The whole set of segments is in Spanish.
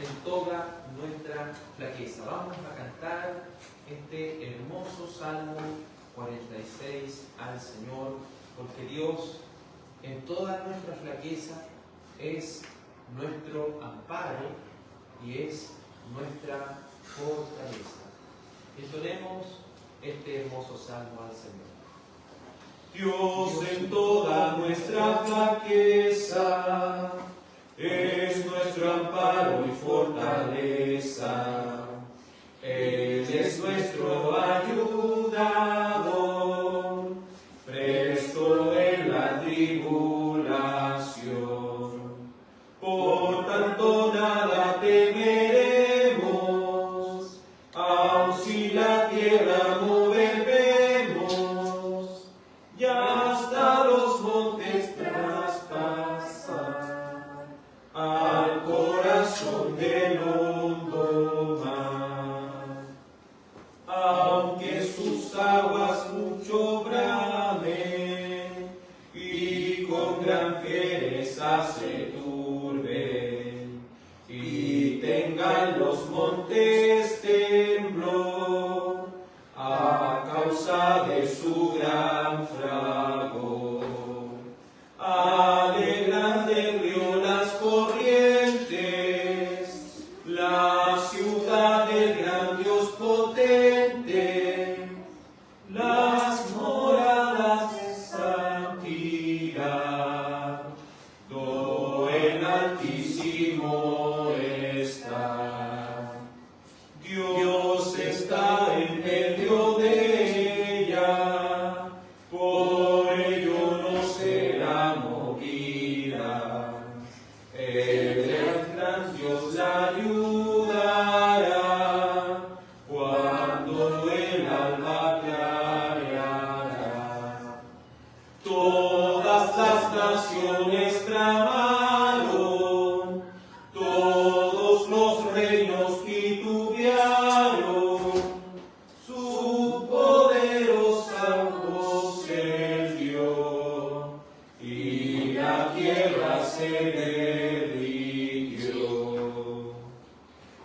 en toda nuestra flaqueza. Vamos a cantar este hermoso Salmo 46 al Señor, porque Dios en toda nuestra flaqueza es nuestro amparo y es nuestra fortaleza. Entonemos este hermoso salmo al Señor. Dios en toda nuestra flaqueza es nuestro amparo y fortaleza. Él es nuestro ayudador, presto en la tribulación. Por tanto nada temeremos, aun si la tierra movemos, ya hasta los montes traspasar, al corazón del hondo mar. Aunque sus aguas mucho bramen y con gran fiereza se turben, y tengan los montes temblor a causa de su gran fragor. Alegran del río las corrientes, la ciudad del gran Dios potente, las moradas de santidad, do en Altísimo está. Dios está en medio de ella, por ello no será movida. El gran Dios la ayudará cuando el alba clareará. Todas las naciones tramaron, todos los reinos titubearon, su poderosa voz se dio, y la tierra se derritió.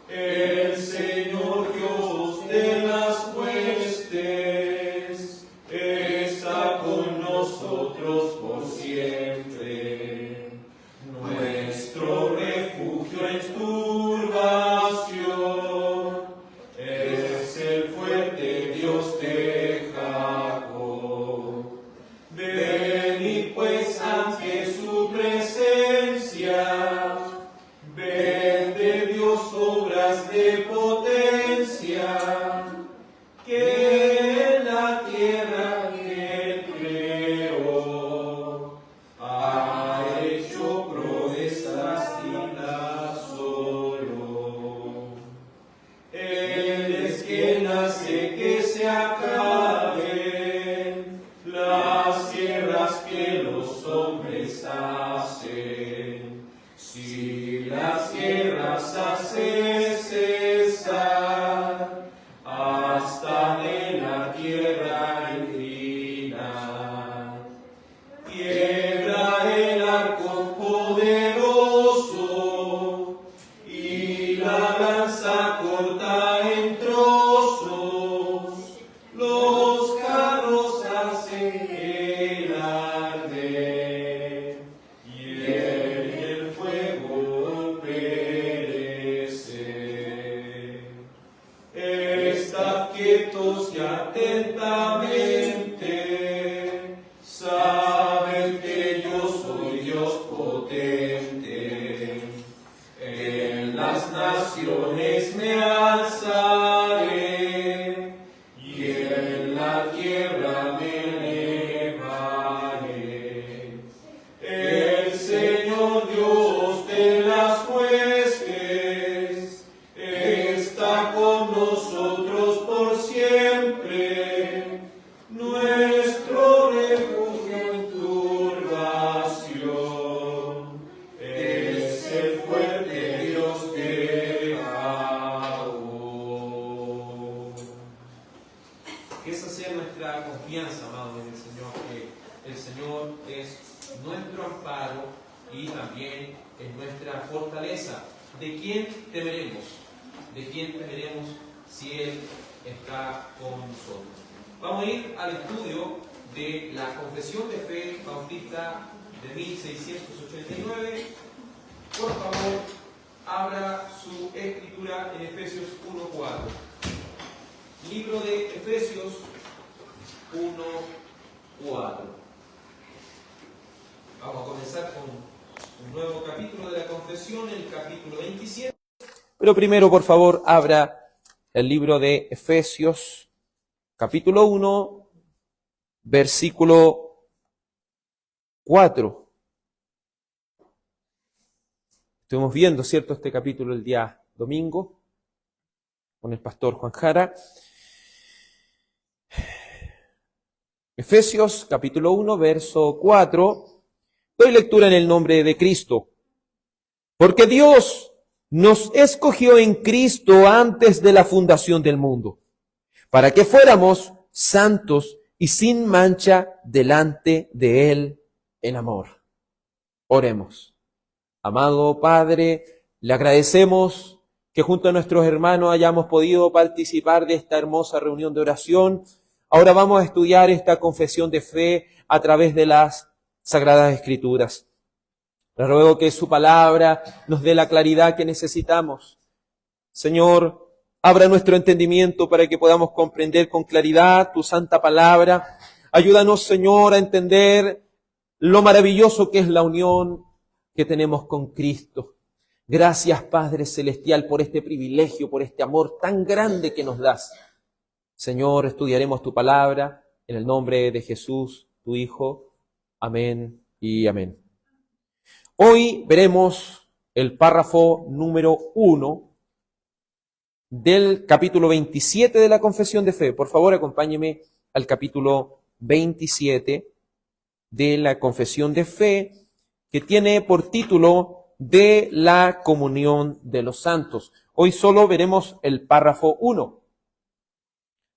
El Señor Dios de las huestes está con nosotros por siempre. Nuestro refugio en turbación es el fuerte Dios de Jacob. Venid pues ante su presencia, ved de Dios obras de potencia, que en la tierra que Él creó ha hecho proezas dignas solo. Él es quien hace que se acaben las tierras que los hombres hacen. Si las tierras hace cesar, hasta de la tierra inclinar. Quiebra el arco poderoso y la lanza corta en trozos. Los carros hacen el arder y el fuego perece. Estad quietos y atentamente, sabed que yo soy Dios potente. En las naciones me alzaré y en la tierra me elevaré. El Señor Dios de las huestes está con nosotros por siempre, nuestro refugio en turbación es el fuerte Dios de Jacob. Que esa sea nuestra confianza, amados en el Señor, que el Señor es nuestro amparo y también es nuestra fortaleza. ¿de quién temeremos? ¿De quién temeremos si Él está con nosotros? Vamos a ir al estudio de la Confesión de Fe Bautista de 1689. Por favor, abra su escritura en Efesios 1:4. Libro de Efesios 1:4. Vamos a comenzar con un nuevo capítulo de la Confesión, el capítulo 27. Pero primero, por favor, abra el libro de Efesios, capítulo 1, versículo 4. Estuvimos viendo, ¿cierto?, este capítulo el día domingo con el pastor Juan Jara. Efesios, capítulo 1, verso 4. Doy lectura en el nombre de Cristo. Porque Dios nos escogió en Cristo antes de la fundación del mundo, para que fuéramos santos y sin mancha delante de Él en amor. Oremos. Amado Padre, le agradecemos que junto a nuestros hermanos hayamos podido participar de esta hermosa reunión de oración. Ahora vamos a estudiar esta confesión de fe a través de las Sagradas Escrituras. Le ruego que su palabra nos dé la claridad que necesitamos. Señor, abra nuestro entendimiento para que podamos comprender con claridad tu santa palabra. Ayúdanos, Señor, a entender lo maravilloso que es la unión que tenemos con Cristo. Gracias, Padre Celestial, por este privilegio, por este amor tan grande que nos das. Señor, estudiaremos tu palabra en el nombre de Jesús, tu Hijo. Amén y amén. Hoy veremos el párrafo número 1 del capítulo 27 de la Confesión de Fe. Por favor, acompáñeme al capítulo 27 de la Confesión de Fe, que tiene por título de la comunión de los santos. Hoy solo veremos el párrafo 1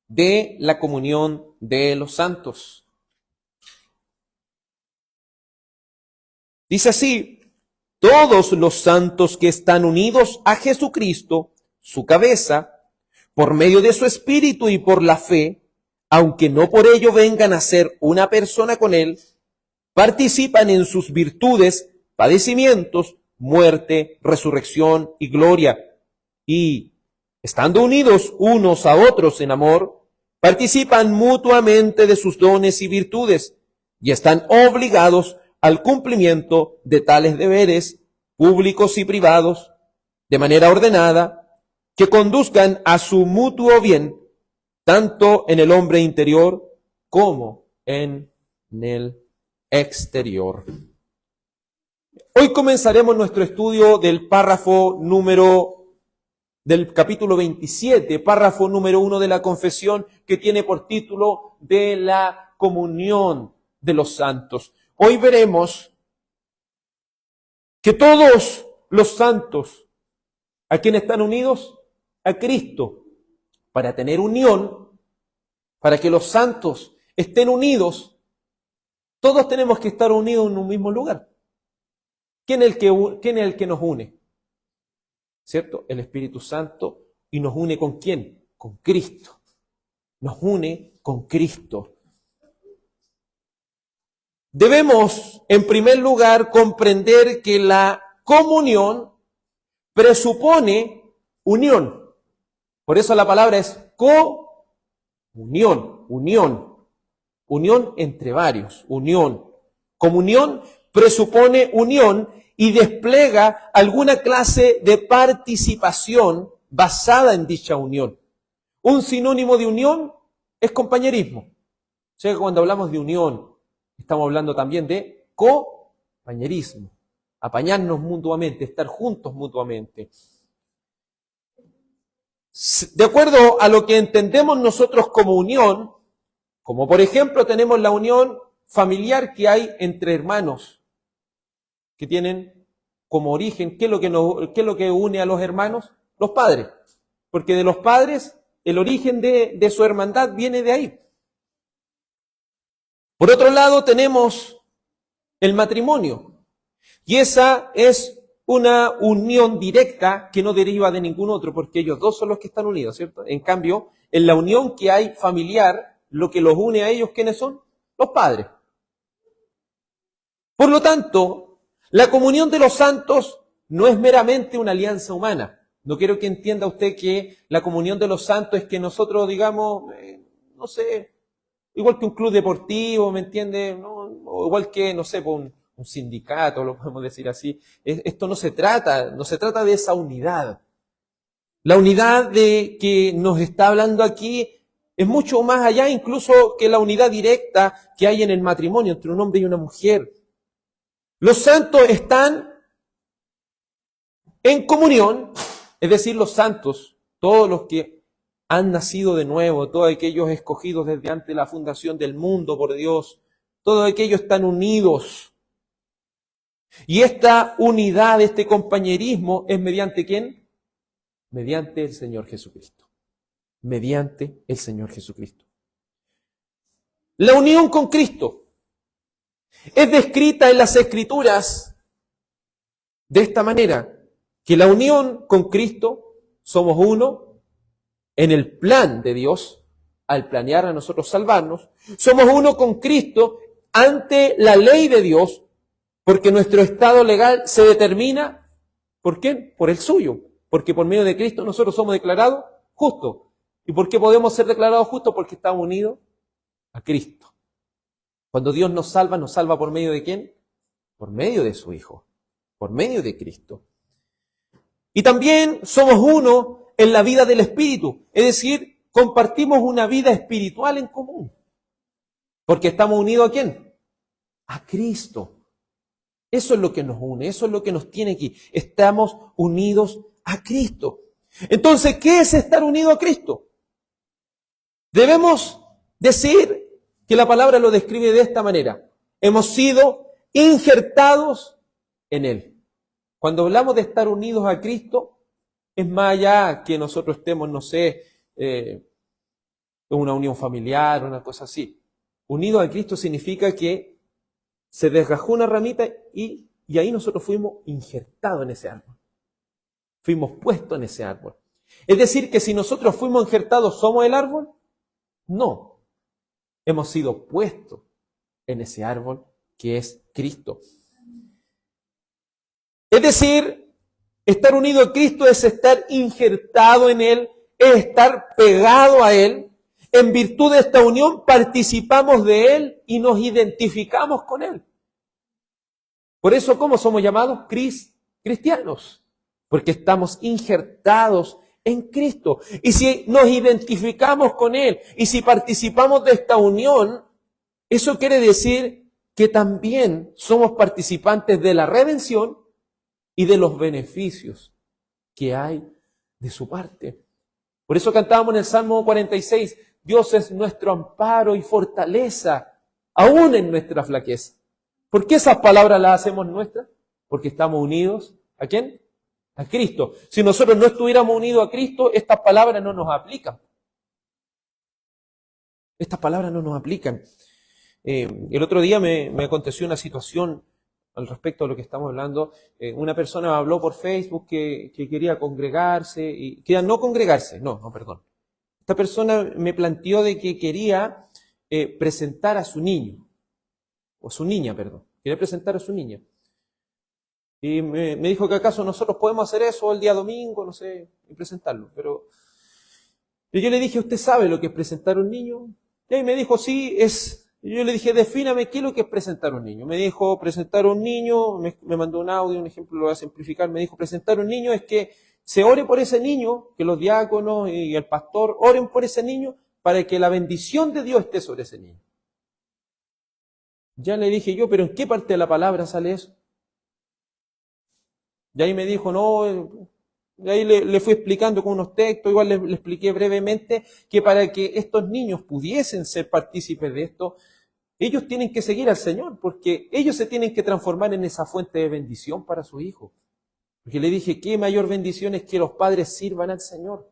de la comunión de los santos. Dice así: todos los santos que están unidos a Jesucristo, su cabeza, por medio de su espíritu y por la fe, aunque no por ello vengan a ser una persona con Él, participan en sus virtudes, padecimientos, muerte, resurrección y gloria. Y, estando unidos unos a otros en amor, participan mutuamente de sus dones y virtudes, y están obligados al cumplimiento de tales deberes, públicos y privados, de manera ordenada, que conduzcan a su mutuo bien, tanto en el hombre interior como en el exterior. Hoy comenzaremos nuestro estudio del del capítulo 27, párrafo número 1 de la confesión, que tiene por título de la comunión de los santos. Hoy veremos que todos los santos, ¿a quién están unidos? A Cristo. Para tener unión, para que los santos estén unidos, todos tenemos que estar unidos en un mismo lugar. ¿Quién es el que nos une? ¿Cierto? El Espíritu Santo. ¿Y nos une con quién? Con Cristo. Nos une con Cristo. Debemos, en primer lugar, comprender que la comunión presupone unión. Por eso la palabra es comunión, unión entre varios, unión. Comunión presupone unión y despliega alguna clase de participación basada en dicha unión. Un sinónimo de unión es compañerismo. O sea que cuando hablamos de unión, estamos hablando también de compañerismo, apañarnos mutuamente, estar juntos mutuamente. De acuerdo a lo que entendemos nosotros como unión, como por ejemplo tenemos la unión familiar que hay entre hermanos, que tienen como origen, ¿qué es lo que une a los hermanos? Los padres, porque de los padres el origen de su hermandad viene de ahí. Por otro lado tenemos el matrimonio, y esa es una unión directa que no deriva de ningún otro, porque ellos dos son los que están unidos, ¿cierto? En cambio, en la unión que hay familiar, lo que los une a ellos, ¿quiénes son? Los padres. Por lo tanto, la comunión de los santos no es meramente una alianza humana. No quiero que entienda usted que la comunión de los santos es que nosotros, digamos, no sé, igual que un club deportivo, ¿me entiende? ¿No? O igual que, no sé, un sindicato, lo podemos decir así. Esto no se trata de esa unidad. La unidad de que nos está hablando aquí es mucho más allá incluso que la unidad directa que hay en el matrimonio entre un hombre y una mujer. Los santos están en comunión, es decir, los santos, todos los que han nacido de nuevo, todos aquellos escogidos desde antes de la fundación del mundo por Dios, todos aquellos están unidos. Y esta unidad, este compañerismo, ¿es mediante quién? Mediante el Señor Jesucristo. Mediante el Señor Jesucristo. La unión con Cristo es descrita en las Escrituras de esta manera, que la unión con Cristo, somos uno en el plan de Dios, al planear a nosotros salvarnos, somos uno con Cristo ante la ley de Dios, porque nuestro estado legal se determina, ¿por quién? Por el suyo, porque por medio de Cristo nosotros somos declarados justos. ¿Y por qué podemos ser declarados justos? Porque estamos unidos a Cristo. Cuando Dios nos salva por medio de quién? Por medio de su Hijo, por medio de Cristo. Y también somos uno en la vida del Espíritu, es decir, compartimos una vida espiritual en común. Porque estamos unidos ¿a quién? A Cristo. Eso es lo que nos une, eso es lo que nos tiene aquí. Estamos unidos a Cristo. Entonces, ¿qué es estar unido a Cristo? Debemos decir que la palabra lo describe de esta manera. Hemos sido injertados en Él. Cuando hablamos de estar unidos a Cristo, es más allá que nosotros estemos, no sé, en una unión familiar, una cosa así. Unidos a Cristo significa que se desgajó una ramita y ahí nosotros fuimos injertados en ese árbol. Fuimos puestos en ese árbol. Es decir, que si nosotros fuimos injertados, ¿somos el árbol? No. Hemos sido puestos en ese árbol que es Cristo. Es decir, estar unido a Cristo es estar injertado en Él, es estar pegado a Él. En virtud de esta unión participamos de Él y nos identificamos con Él. Por eso, ¿cómo somos llamados? Cristianos. Porque estamos injertados en Cristo. Y si nos identificamos con Él y si participamos de esta unión, eso quiere decir que también somos participantes de la redención y de los beneficios que hay de su parte. Por eso cantábamos en el Salmo 46, Dios es nuestro amparo y fortaleza, aún en nuestra flaqueza. ¿Por qué esas palabras las hacemos nuestras? Porque estamos unidos, ¿a quién? A Cristo. Si nosotros no estuviéramos unidos a Cristo, estas palabras no nos aplican. Estas palabras no nos aplican. El otro día me aconteció una situación al respecto de lo que estamos hablando. Una persona me habló por Facebook que quería congregarse, y quería no congregarse, perdón. Esta persona me planteó de que quería presentar a su niño, o su niña, perdón. Quería presentar a su niña. Y me dijo que acaso nosotros podemos hacer eso el día domingo, no sé, y presentarlo. Pero yo le dije, ¿usted sabe lo que es presentar a un niño? Y ahí me dijo, sí, es... Yo le dije, defíname qué es lo que es presentar a un niño. Me dijo, presentar a un niño, me mandó un audio, un ejemplo lo voy a simplificar. Me dijo, presentar a un niño es que se ore por ese niño, que los diáconos y el pastor oren por ese niño para que la bendición de Dios esté sobre ese niño. Ya le dije yo, pero ¿en qué parte de la palabra sale eso? Y ahí me dijo, no, y ahí le fui explicando con unos textos, igual le expliqué brevemente que para que estos niños pudiesen ser partícipes de esto, ellos tienen que seguir al Señor, porque ellos se tienen que transformar en esa fuente de bendición para sus hijos. Porque le dije, qué mayor bendición es que los padres sirvan al Señor.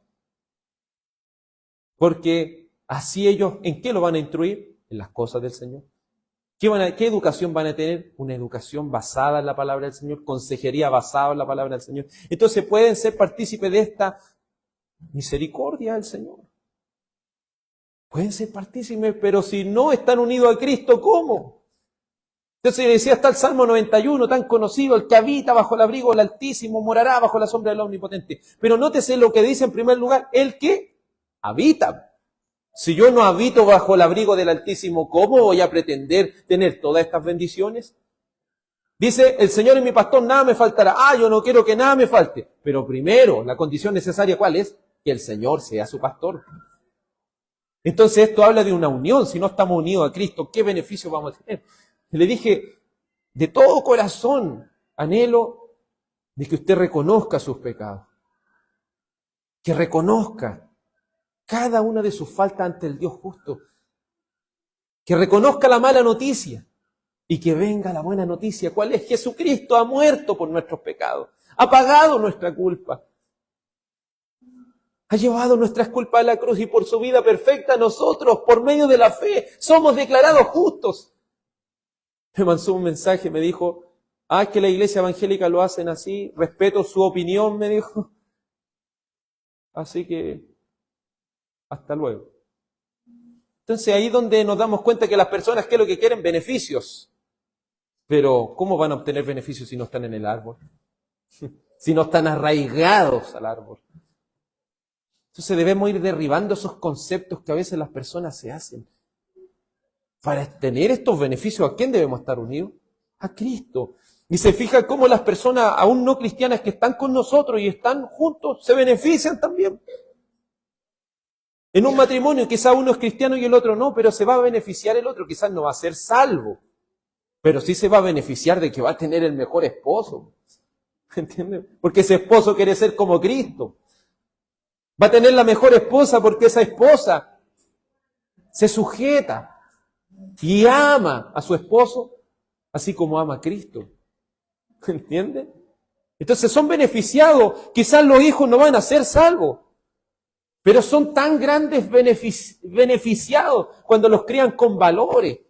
Porque así ellos, ¿en qué lo van a instruir? En las cosas del Señor. ¿Qué educación van a tener? Una educación basada en la palabra del Señor, consejería basada en la palabra del Señor. Entonces pueden ser partícipes de esta misericordia del Señor. Pueden ser partícipes, pero si no están unidos a Cristo, ¿cómo? Entonces decía, está el Salmo 91, tan conocido, el que habita bajo el abrigo del Altísimo morará bajo la sombra del Omnipotente. Pero nótese lo que dice en primer lugar, el que habita. Si yo no habito bajo el abrigo del Altísimo, ¿cómo voy a pretender tener todas estas bendiciones? Dice, el Señor es mi pastor, nada me faltará. Yo no quiero que nada me falte. Pero primero, la condición necesaria, ¿cuál es? Que el Señor sea su pastor. Entonces esto habla de una unión. Si no estamos unidos a Cristo, ¿qué beneficio vamos a tener? Le dije, de todo corazón, anhelo de que usted reconozca sus pecados. Que reconozca cada una de sus faltas ante el Dios justo. Que reconozca la mala noticia y que venga la buena noticia. ¿Cuál es? Jesucristo ha muerto por nuestros pecados. Ha pagado nuestra culpa. Ha llevado nuestras culpas a la cruz y por su vida perfecta nosotros, por medio de la fe, somos declarados justos. Me mandó un mensaje, me dijo, es que la iglesia evangélica lo hacen así, respeto su opinión, me dijo. Así que, hasta luego. Entonces ahí es donde nos damos cuenta que las personas, ¿qué es lo que quieren? Beneficios. Pero, ¿cómo van a obtener beneficios si no están en el árbol? Si no están arraigados al árbol. Entonces debemos ir derribando esos conceptos que a veces las personas se hacen. Para tener estos beneficios, ¿a quién debemos estar unidos? A Cristo. Y se fija cómo las personas aún no cristianas que están con nosotros y están juntos, se benefician también. En un matrimonio quizá uno es cristiano y el otro no, pero se va a beneficiar el otro, quizás no va a ser salvo, pero sí se va a beneficiar de que va a tener el mejor esposo. ¿Entiendes? Porque ese esposo quiere ser como Cristo. Va a tener la mejor esposa porque esa esposa se sujeta y ama a su esposo así como ama a Cristo. ¿Entiende? Entonces son beneficiados. Quizás los hijos no van a ser salvos, pero son tan grandes beneficiados cuando los crían con valores,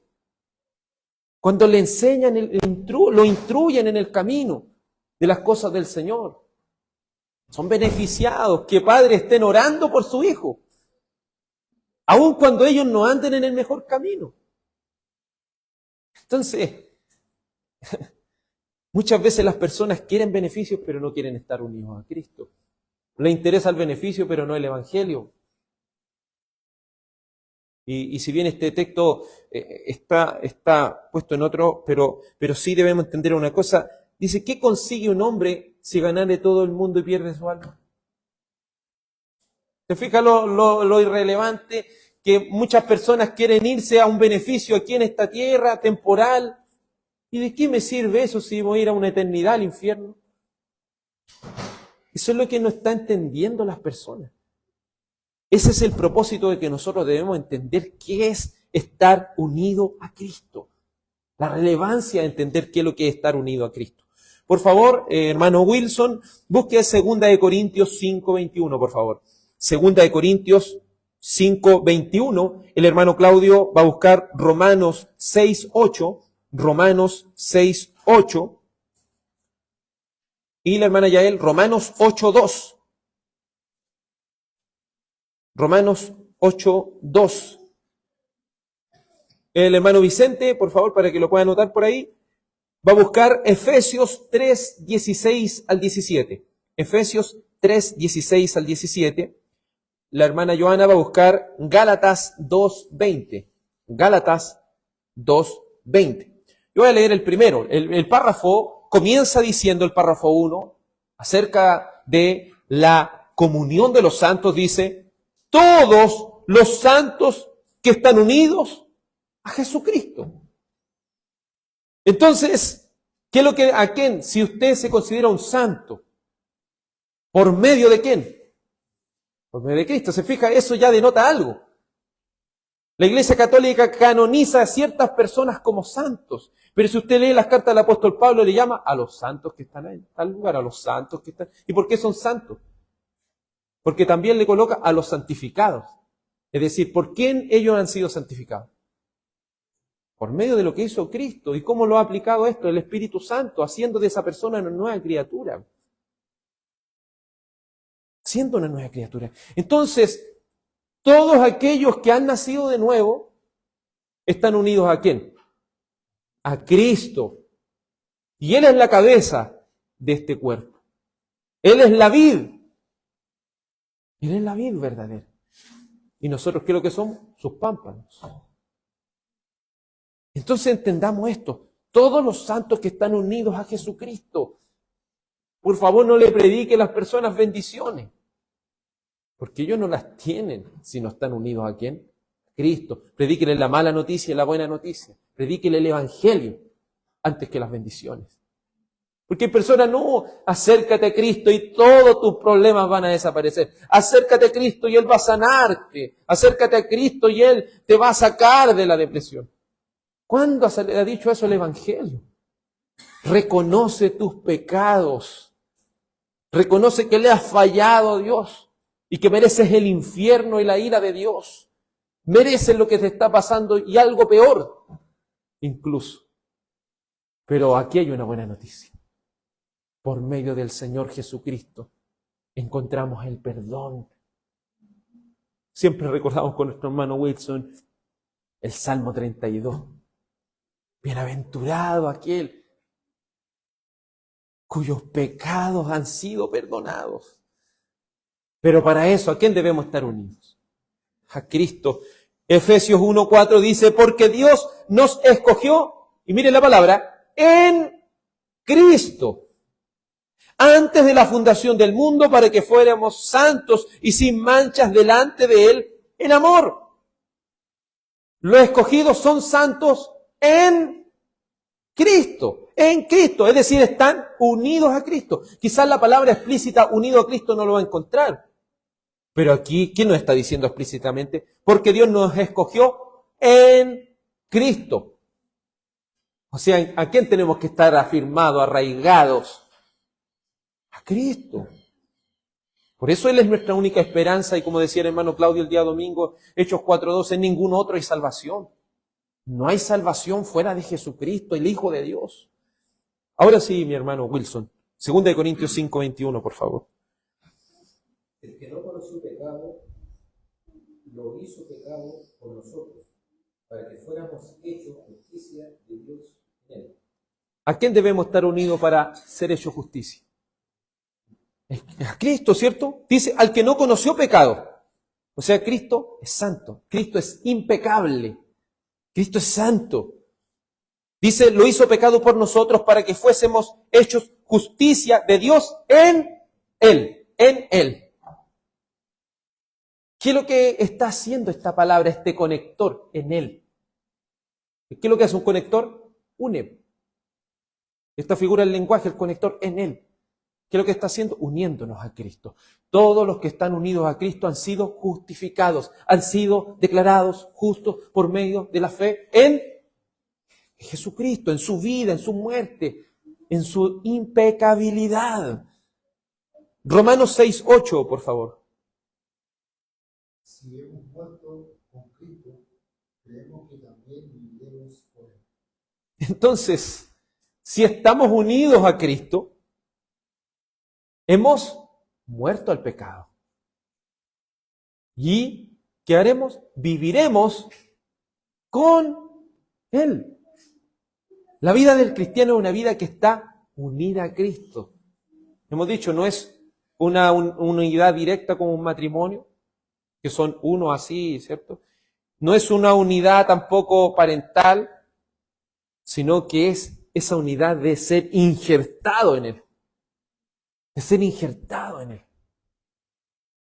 cuando le enseñan, lo instruyen en el camino de las cosas del Señor. Son beneficiados que padres estén orando por su hijo, aun cuando ellos no anden en el mejor camino. Entonces, muchas veces las personas quieren beneficios, pero no quieren estar unidos a Cristo. Le interesa el beneficio, pero no el Evangelio. Y si bien este texto está puesto en otro, pero sí debemos entender una cosa. Dice, ¿qué consigue un hombre si ganare todo el mundo y pierde su alma? ¿Te fijas lo irrelevante? Que muchas personas quieren irse a un beneficio aquí en esta tierra, temporal. ¿Y de qué me sirve eso si voy a ir a una eternidad al infierno? Eso es lo que no está entendiendo las personas. Ese es el propósito de que nosotros debemos entender qué es estar unido a Cristo. La relevancia de entender qué es lo que es estar unido a Cristo. Por favor, hermano Wilson, busque 2 Corintios 5:21, por favor. 2 Corintios 5:21. El hermano Claudio va a buscar Romanos 6:8. Romanos 6:8. Y la hermana Yael, Romanos 8:2. Romanos 8:2. El hermano Vicente, por favor, para que lo pueda anotar por ahí, va a buscar Efesios 3:16 al 17. Efesios 3:16 al 17. La hermana Joana va a buscar Gálatas 2:20. Gálatas 2:20. Yo voy a leer el primero. El párrafo comienza diciendo, el párrafo 1, acerca de la comunión de los santos, dice, todos los santos que están unidos a Jesucristo. Entonces, ¿qué es lo que, a quién? Si usted se considera un santo, ¿por medio de quién? Por medio de Cristo. ¿Se fija? Eso ya denota algo. La Iglesia Católica canoniza a ciertas personas como santos. Pero si usted lee las cartas del apóstol Pablo, le llama a los santos que están en tal lugar, a los santos que están. ¿Y por qué son santos? Porque también le coloca a los santificados. Es decir, ¿por quién ellos han sido santificados? Por medio de lo que hizo Cristo. ¿Y cómo lo ha aplicado esto? El Espíritu Santo, haciendo de esa persona una nueva criatura. Siendo una nueva criatura. Entonces, todos aquellos que han nacido de nuevo están unidos ¿a quién? A Cristo. Y Él es la cabeza de este cuerpo. Él es la vid. Él es la vid verdadera. ¿Y nosotros qué es lo que somos? Sus pámpanos. Entonces entendamos esto. Todos los santos que están unidos a Jesucristo. Por favor, no le predique a las personas bendiciones. Porque ellos no las tienen si no están unidos ¿a quién? Cristo. Predíquele la mala noticia y la buena noticia. Predíquele el Evangelio antes que las bendiciones. Porque hay personas, no, acércate a Cristo y todos tus problemas van a desaparecer. Acércate a Cristo y Él va a sanarte. Acércate a Cristo y Él te va a sacar de la depresión. ¿Cuándo se le ha dicho eso el Evangelio? Reconoce tus pecados. Reconoce que le has fallado a Dios y que mereces el infierno y la ira de Dios. Mereces lo que te está pasando y algo peor, incluso. Pero aquí hay una buena noticia. Por medio del Señor Jesucristo encontramos el perdón. Siempre recordamos con nuestro hermano Wilson el Salmo 32. Bienaventurado aquel cuyos pecados han sido perdonados. Pero para eso, ¿a quién debemos estar unidos? A Cristo. Efesios 1:4 dice, porque Dios nos escogió, y miren la palabra, en Cristo, antes de la fundación del mundo, para que fuéramos santos y sin manchas delante de Él en amor. Los escogidos son santos en Cristo, es decir, están unidos a Cristo. Quizás la palabra explícita unido a Cristo no lo va a encontrar. Pero aquí, ¿quién nos está diciendo explícitamente? Porque Dios nos escogió en Cristo. O sea, ¿a quién tenemos que estar afirmados, arraigados? A Cristo. Por eso Él es nuestra única esperanza y como decía el hermano Claudio el día domingo, Hechos 4:12, en ningún otro hay salvación. No hay salvación fuera de Jesucristo, el Hijo de Dios. Ahora sí, mi hermano Wilson, 2 Corintios 5:21, por favor. El que no conoció pecado, lo hizo pecado por nosotros, para que fuéramos hechos justicia de Dios en él. ¿A quién debemos estar unidos para ser hechos justicia? A Cristo, ¿cierto? Dice, al que no conoció pecado. O sea, Cristo es santo, Cristo es impecable, Cristo es santo. Dice, lo hizo pecado por nosotros para que fuésemos hechos justicia de Dios en Él, en Él. ¿Qué es lo que está haciendo esta palabra, este conector en Él? ¿Qué es lo que hace un conector? Une. Esta figura del lenguaje, el conector en Él. ¿Qué es lo que está haciendo? Uniéndonos a Cristo. Todos los que están unidos a Cristo han sido justificados, han sido declarados justos por medio de la fe en Jesucristo, en su vida, en su muerte, en su impecabilidad. Romanos 6:8, por favor. Si hemos muerto con Cristo, creemos que también viviremos con Él. Entonces, si estamos unidos a Cristo, hemos muerto al pecado. ¿Y qué haremos? Viviremos con Él. La vida del cristiano es una vida que está unida a Cristo. Hemos dicho, no es una unidad directa como un matrimonio, que son uno así, ¿cierto? No es una unidad tampoco parental, sino que es esa unidad de ser injertado en Él. De ser injertado en Él.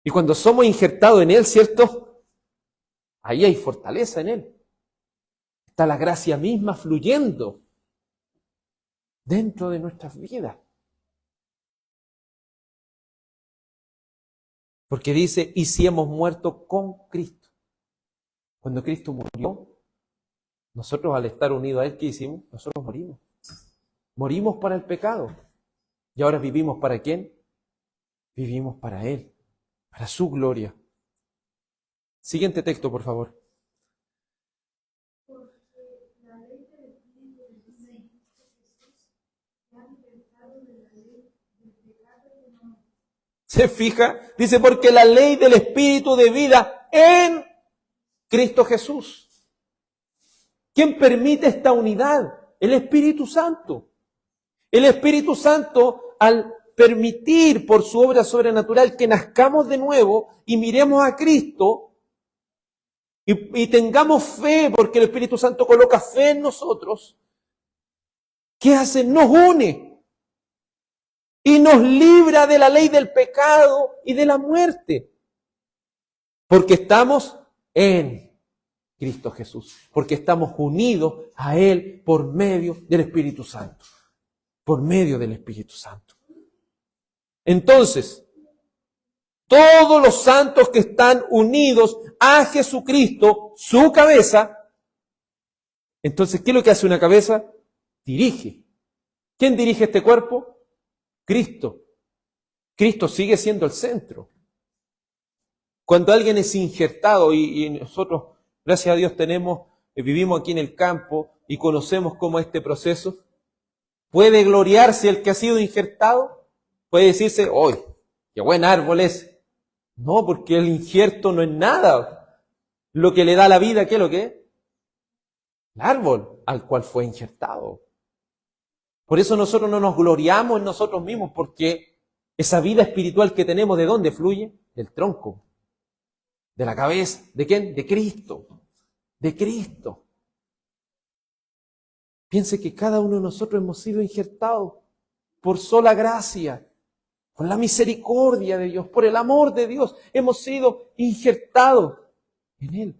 Y cuando somos injertados en Él, ¿cierto? Ahí hay fortaleza en Él. Está la gracia misma fluyendo dentro de nuestras vidas. Porque dice, y si hemos muerto con Cristo. Cuando Cristo murió, nosotros al estar unidos a Él, ¿qué hicimos? Nosotros morimos. Morimos para el pecado. ¿Y ahora vivimos para quién? Vivimos para Él, para su gloria. Siguiente texto, por favor. Porque la ¿Se fija? Dice, porque la ley del Espíritu de vida en Cristo Jesús. ¿Quién permite esta unidad? El Espíritu Santo. El Espíritu Santo, al permitir por su obra sobrenatural que nazcamos de nuevo y miremos a Cristo y tengamos fe, porque el Espíritu Santo coloca fe en nosotros, ¿qué hace? Nos une y nos libra de la ley del pecado y de la muerte, porque estamos en Cristo Jesús, porque estamos unidos a Él por medio del Espíritu Santo, por medio del Espíritu Santo. Entonces, todos los santos que están unidos a Jesucristo, su cabeza, entonces, ¿qué es lo que hace una cabeza? Dirige. ¿Quién dirige este cuerpo? Cristo. Cristo sigue siendo el centro. Cuando alguien es injertado y nosotros, gracias a Dios, vivimos aquí en el campo y conocemos cómo es este proceso, ¿puede gloriarse el que ha sido injertado? ¿Puede decirse, ¡oh, qué buen árbol es! No, porque el injerto no es nada. Lo que le da la vida, ¿qué es lo que es? El árbol al cual fue injertado. Por eso nosotros no nos gloriamos en nosotros mismos, porque esa vida espiritual que tenemos, ¿de dónde fluye? Del tronco, de la cabeza. ¿De quién? De Cristo. De Cristo. Piense que cada uno de nosotros hemos sido injertados por sola gracia, por la misericordia de Dios, por el amor de Dios, hemos sido injertados en Él.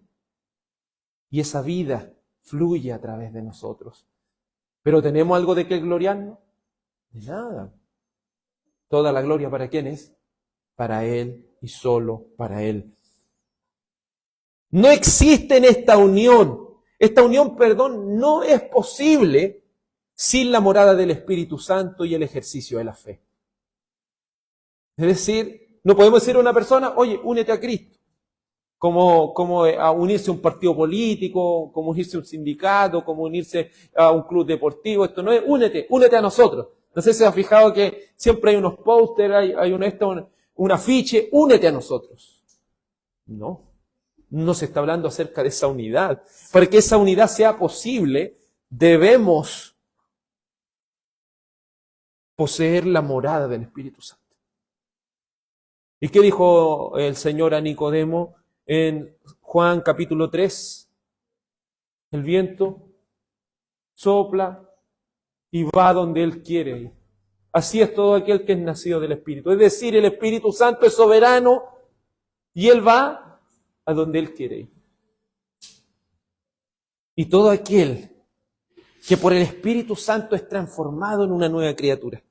Y esa vida fluye a través de nosotros. ¿Pero tenemos algo de qué gloriarnos? De nada. Toda la gloria, ¿para quién es? Para Él y solo para Él. No existe en esta unión, no es posible sin la morada del Espíritu Santo y el ejercicio de la fe. Es decir, no podemos decir a una persona, oye, únete a Cristo, como a unirse a un partido político, como unirse a un sindicato, como unirse a un club deportivo. Esto no es, únete a nosotros. No sé si se ha fijado que siempre hay unos pósteres, hay un afiche, únete a nosotros. No se está hablando acerca de esa unidad. Para que esa unidad sea posible, debemos poseer la morada del Espíritu Santo. ¿Y qué dijo el Señor a Nicodemo en Juan capítulo 3? El viento sopla y va donde Él quiere ir. Así es todo aquel que es nacido del Espíritu. Es decir, el Espíritu Santo es soberano y Él va a donde Él quiere ir. Y todo aquel que por el Espíritu Santo es transformado en una nueva criatura.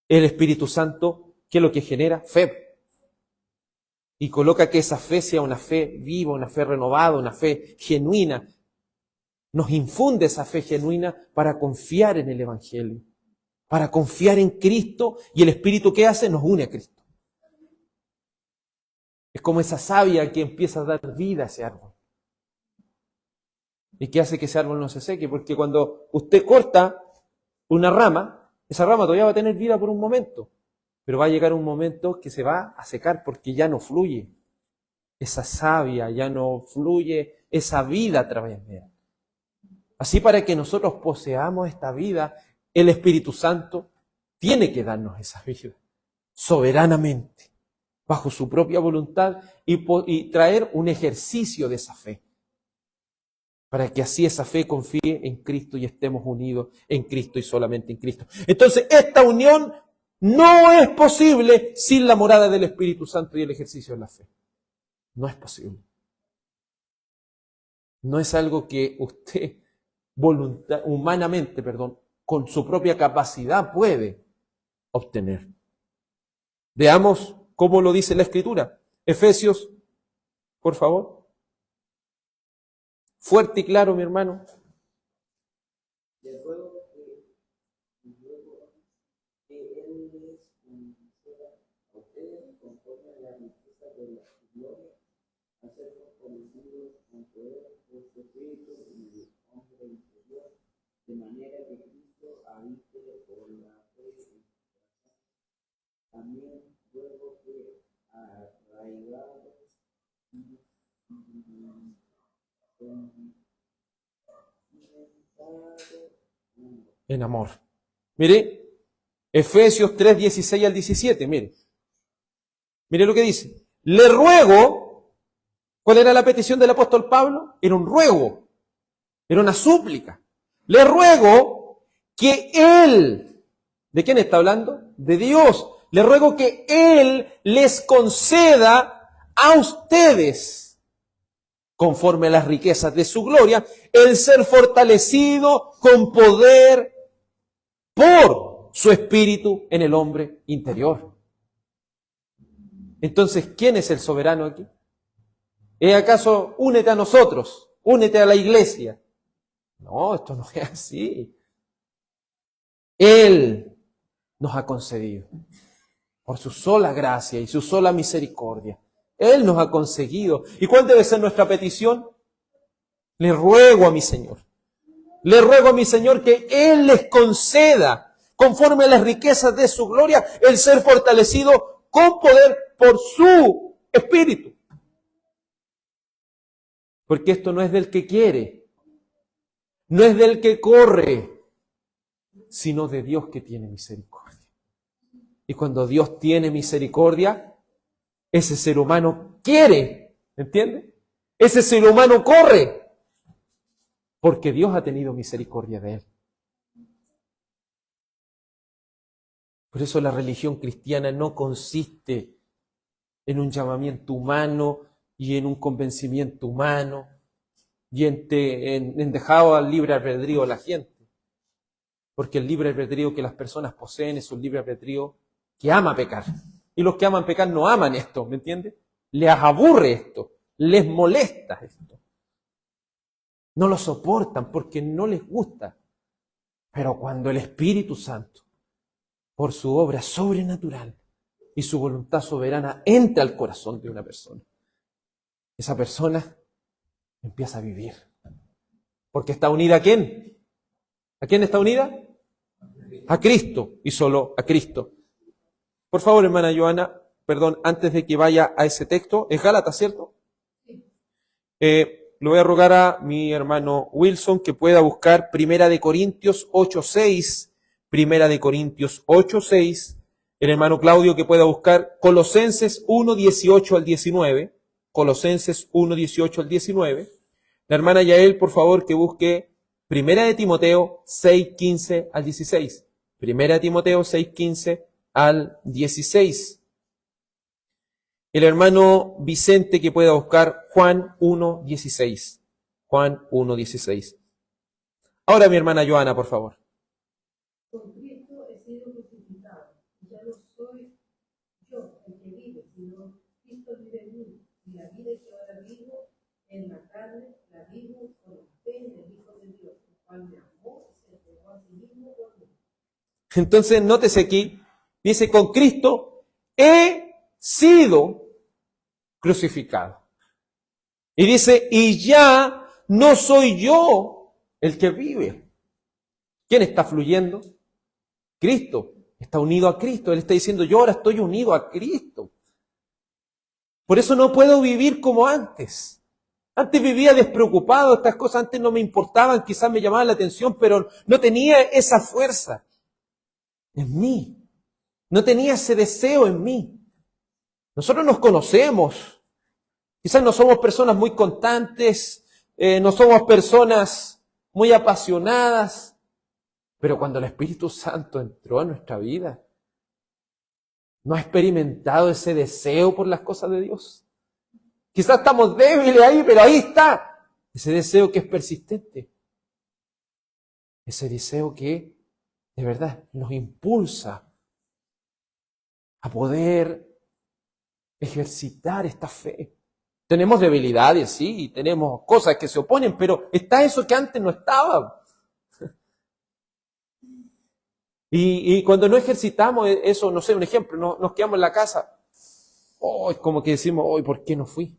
El Espíritu Santo, ¿qué es lo que genera? Fe. Y coloca que esa fe sea una fe viva, una fe renovada, una fe genuina. Nos infunde esa fe genuina para confiar en el Evangelio, para confiar en Cristo, y el Espíritu, ¿qué hace? Nos une a Cristo. Es como esa savia que empieza a dar vida a ese árbol. ¿Y qué hace que ese árbol no se seque? Porque cuando usted corta una rama, esa rama todavía va a tener vida por un momento, pero va a llegar un momento que se va a secar porque ya no fluye esa savia, ya no fluye esa vida a través de él. Así, para que nosotros poseamos esta vida, el Espíritu Santo tiene que darnos esa vida soberanamente, bajo su propia voluntad, y traer un ejercicio de esa fe, para que así esa fe confíe en Cristo y estemos unidos en Cristo y solamente en Cristo. Entonces, esta unión no es posible sin la morada del Espíritu Santo y el ejercicio de la fe. No es posible. No es algo que usted humanamente, con su propia capacidad puede obtener. Veamos cómo lo dice la Escritura. Efesios, por favor. Fuerte y claro, mi hermano. Del ruego que Él les conceda a ustedes, conforme a la riqueza de la gloria, a ser fortalecidos con poder por su Espíritu en el hombre interior, de manera que Cristo habite por la fe en su corazón. También En amor. Mire, Efesios 3, 16 al 17, mire. Mire lo que dice. Le ruego, ¿cuál era la petición del apóstol Pablo? Era un ruego, era una súplica. Le ruego que Él, ¿de quién está hablando? De Dios. Le ruego que Él les conceda a ustedes, conforme a las riquezas de su gloria, el ser fortalecido con poder por su espíritu en el hombre interior. Entonces, ¿quién es el soberano aquí? ¿Es acaso únete a nosotros? Únete a la iglesia. No, esto no es así. Él nos ha concedido, por su sola gracia y su sola misericordia. Él nos ha conseguido. ¿Y cuál debe ser nuestra petición? Le ruego a mi Señor. Le ruego a mi Señor que Él les conceda, conforme a las riquezas de su gloria, el ser fortalecido con poder por su espíritu. Porque esto no es del que quiere, no es del que corre, sino de Dios que tiene misericordia. Y cuando Dios tiene misericordia, ese ser humano quiere, ¿entiende? Ese ser humano corre, porque Dios ha tenido misericordia de él. Por eso la religión cristiana no consiste en un llamamiento humano y en un convencimiento humano y en dejado al libre albedrío a la gente. Porque el libre albedrío que las personas poseen es un libre albedrío que ama pecar. Y los que aman pecar no aman esto, ¿me entiendes? Les aburre esto, les molesta esto. No lo soportan porque no les gusta. Pero cuando el Espíritu Santo, por su obra sobrenatural y su voluntad soberana, entra al corazón de una persona, esa persona empieza a vivir. Porque está unida ¿a quién? ¿A quién está unida? A Cristo y solo a Cristo. Por favor, hermana Joana, perdón, antes de que vaya a ese texto, es Gálatas, ¿cierto? Le voy a rogar a mi hermano Wilson que pueda buscar Primera de Corintios 8:6, Primera de Corintios 8:6, el hermano Claudio que pueda buscar Colosenses 1:18 al 19, Colosenses 1:18 al 19, la hermana Yael, por favor, que busque Primera de Timoteo 6:15 al 16, Primera de Timoteo 6:15 al 16. El hermano Vicente que pueda buscar Juan 1:16. Juan 1:16. Ahora mi hermana Joana, por favor. Con Cristo he sido crucificado. Ya no soy yo el que vive, sino Cristo vive en mí. Y la vida que ahora vivo en la carne, la vivo con la fe en el Hijo de Dios, el cual me amó y se entregó a sí mismo por mí. Entonces, nótese aquí, dice, con Cristo he sido crucificado. Y dice, y ya no soy yo el que vive. ¿Quién está fluyendo? Cristo. Está unido a Cristo. Él está diciendo, yo ahora estoy unido a Cristo. Por eso no puedo vivir como antes. Antes vivía despreocupado, estas cosas antes no me importaban, quizás me llamaban la atención, pero no tenía esa fuerza en mí. No tenía ese deseo en mí. Nosotros nos conocemos. Quizás no somos personas muy constantes, no somos personas muy apasionadas, pero cuando el Espíritu Santo entró a nuestra vida, ¿no ha experimentado ese deseo por las cosas de Dios? Quizás estamos débiles ahí, pero ahí está. Ese deseo que es persistente. Ese deseo que de verdad nos impulsa a poder ejercitar esta fe. Tenemos debilidades, sí, tenemos cosas que se oponen, pero está eso que antes no estaba. Y cuando no ejercitamos eso, no sé, un ejemplo, nos quedamos en la casa. Oh, es como que decimos, oh, ¿por qué no fui?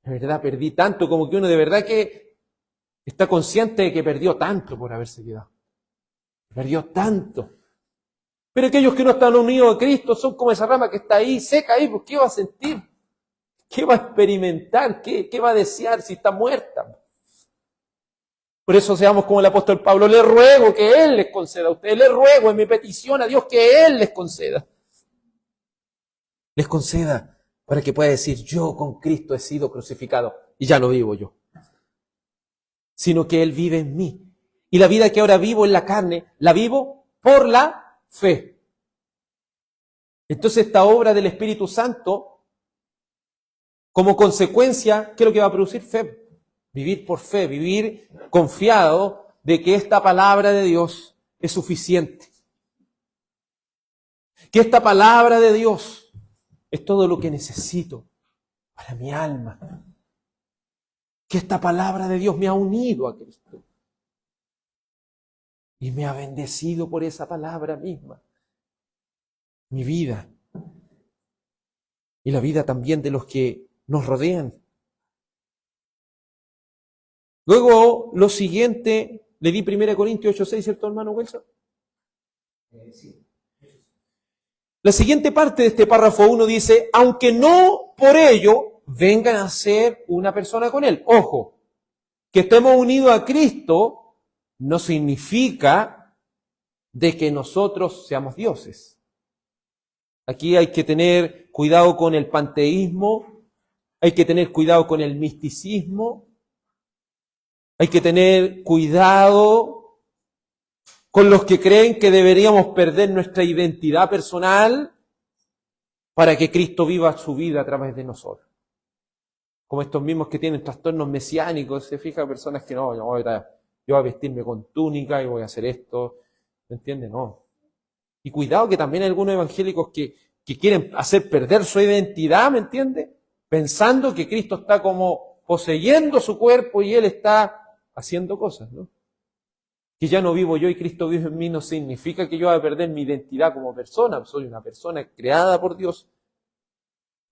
De verdad, perdí tanto, como que uno de verdad que está consciente de que perdió tanto por haberse quedado. Perdió tanto. Pero aquellos que no están unidos a Cristo son como esa rama que está ahí, seca ahí, pues ¿qué va a sentir? ¿Qué va a experimentar? ¿Qué va a desear si está muerta? Por eso seamos como el apóstol Pablo, le ruego que Él les conceda a ustedes, le ruego en mi petición a Dios que Él les conceda. Les conceda para que pueda decir, yo con Cristo he sido crucificado y ya no vivo yo, sino que Él vive en mí. Y la vida que ahora vivo en la carne, la vivo por la fe. Entonces esta obra del Espíritu Santo, como consecuencia, ¿qué es lo que va a producir? Fe. Vivir por fe, vivir confiado de que esta palabra de Dios es suficiente. Que esta palabra de Dios es todo lo que necesito para mi alma. Que esta palabra de Dios me ha unido a Cristo. Y me ha bendecido por esa palabra misma. Mi vida. Y la vida también de los que nos rodean. Luego, lo siguiente, le di 1 Corintios 8:6, ¿cierto, hermano Wilson? Sí. La siguiente parte de este párrafo 1 dice, aunque no por ello vengan a ser una persona con Él. Ojo, que estemos unidos a Cristo no significa de que nosotros seamos dioses. Aquí hay que tener cuidado con el panteísmo, hay que tener cuidado con el misticismo, hay que tener cuidado con los que creen que deberíamos perder nuestra identidad personal para que Cristo viva su vida a través de nosotros. Como estos mismos que tienen trastornos mesiánicos, se fija, personas que no, yo voy a vestirme con túnica y voy a hacer esto, ¿me entiendes? No. Y cuidado que también hay algunos evangélicos que quieren hacer perder su identidad, ¿me entiendes? Pensando que Cristo está como poseyendo su cuerpo y Él está haciendo cosas, ¿no? Que ya no vivo yo y Cristo vive en mí no significa que yo voy a perder mi identidad como persona. Soy una persona creada por Dios,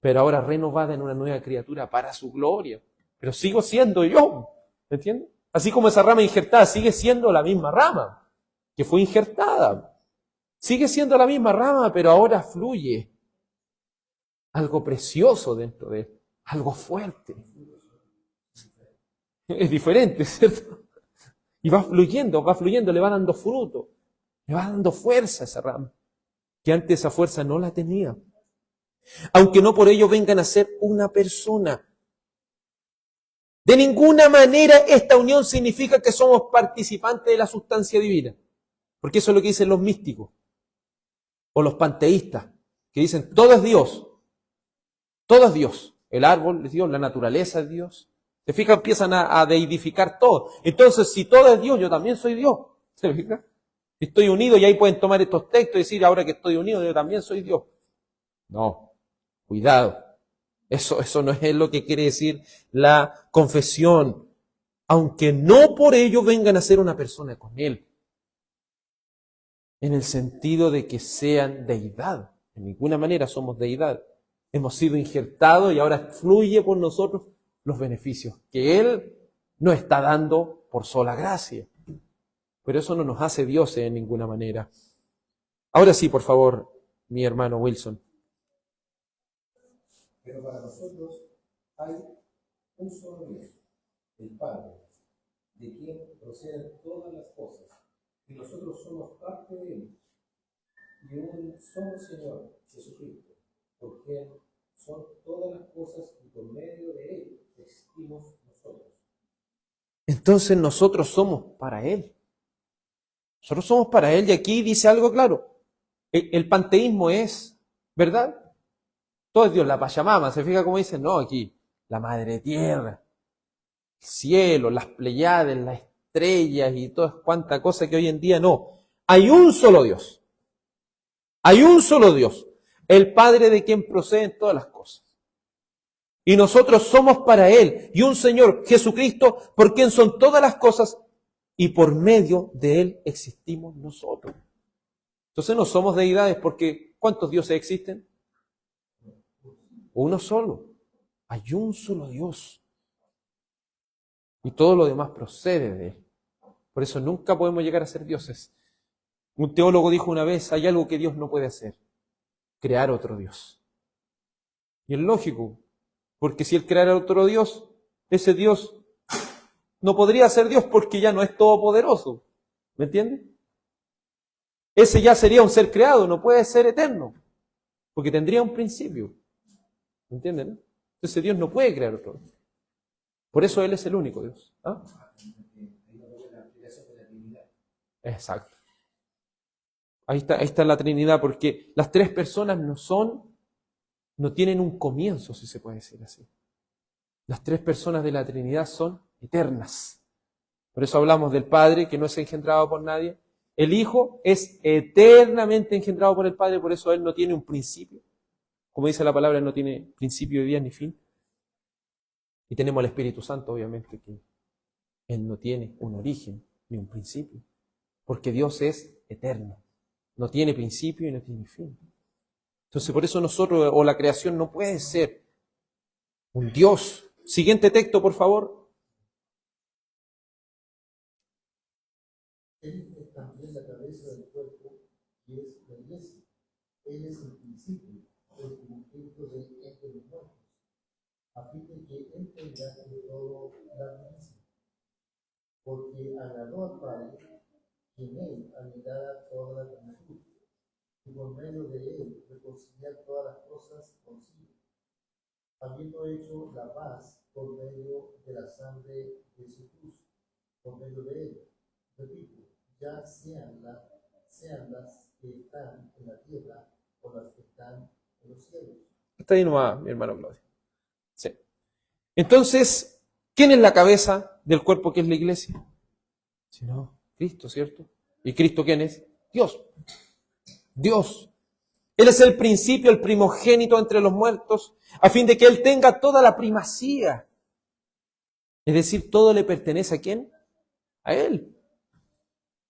pero ahora renovada en una nueva criatura para su gloria. Pero sigo siendo yo, ¿me entiendes? Así como esa rama injertada sigue siendo la misma rama que fue injertada. Sigue siendo la misma rama, pero ahora fluye algo precioso dentro de él, algo fuerte. Es diferente, ¿cierto? Y va fluyendo, le va dando fruto, le va dando fuerza a esa rama, que antes esa fuerza no la tenía. Aunque no por ello vengan a ser una persona. De ninguna manera esta unión significa que somos participantes de la sustancia divina, porque eso es lo que dicen los místicos, o los panteístas, que dicen todo es Dios, el árbol es Dios, la naturaleza es Dios. ¿Se fija? Empiezan a deidificar todo. Entonces, si todo es Dios, yo también soy Dios. ¿Se fija? Estoy unido y ahí pueden tomar estos textos y decir, ahora que estoy unido, yo también soy Dios. No, cuidado. Eso no es lo que quiere decir la confesión. Aunque no por ello vengan a ser una persona con Él. En el sentido de que sean deidad. De ninguna manera somos deidad. Hemos sido injertados y ahora fluye por nosotros los beneficios que Él nos está dando por sola gracia. Pero eso no nos hace dioses en ninguna manera. Ahora sí, por favor, mi hermano Wilson. Pero para nosotros hay un solo Dios, el Padre, de quien proceden todas las cosas, y nosotros somos parte de Él, y un solo Señor, Jesucristo, por quien son todas las cosas y por medio de Él existimos nosotros. Entonces nosotros somos para Él. Nosotros somos para Él y aquí dice algo claro. El panteísmo es, ¿verdad? Todo es Dios, la Pachamama, ¿se fija cómo dicen? No, aquí, la Madre Tierra, el cielo, las Pleiades, las estrellas y todas cuantas cosas que hoy en día no. Hay un solo Dios. Hay un solo Dios, el Padre de quien proceden todas las cosas. Y nosotros somos para Él y un Señor, Jesucristo, por quien son todas las cosas y por medio de Él existimos nosotros. Entonces no somos deidades porque ¿cuántos dioses existen? Uno solo. Hay un solo Dios. Y todo lo demás procede de Él. Por eso nunca podemos llegar a ser dioses. Un teólogo dijo una vez, hay algo que Dios no puede hacer. Crear otro Dios. Y es lógico. Porque si Él creara otro Dios, ese Dios no podría ser Dios porque ya no es todopoderoso. ¿Me entiendes? Ese ya sería un ser creado, no puede ser eterno, porque tendría un principio. ¿Me entienden? ¿No? Entonces Dios no puede crear otro. Por eso Él es el único Dios. ¿Ah? Exacto. Ahí está la Trinidad, porque las tres personas no tienen un comienzo, si se puede decir así. Las tres personas de la Trinidad son eternas. Por eso hablamos del Padre, que no es engendrado por nadie. El Hijo es eternamente engendrado por el Padre, por eso Él no tiene un principio. Como dice la palabra, Él no tiene principio de día ni fin. Y tenemos al Espíritu Santo, obviamente, que Él no tiene un origen ni un principio. Porque Dios es eterno. No tiene principio y no tiene fin. Entonces, por eso nosotros, o la creación, no puede ser un Dios. Siguiente texto, por favor. Él es también la cabeza del cuerpo, y es la iglesia. Él es el principio, el primogénito de entre los muertos, a fin de que Él tenga en todo la primicia. Porque agradó al Padre que en Él anidara toda la plenitud, y por medio de Él reconciliar todas las cosas consigo, habiendo hecho la paz por medio de la sangre de su cruz, por medio de Él. Repito, ya sean las que están en la tierra o las que están en los cielos. Está ahí nomás, mi hermano Claudio. Sí. Entonces, ¿quién es la cabeza del cuerpo que es la iglesia? Si no, Cristo, ¿cierto? ¿Y Cristo quién es? Dios. Dios. Él es el principio, el primogénito entre los muertos, a fin de que Él tenga toda la primacía. Es decir, todo le pertenece ¿a quién? A Él.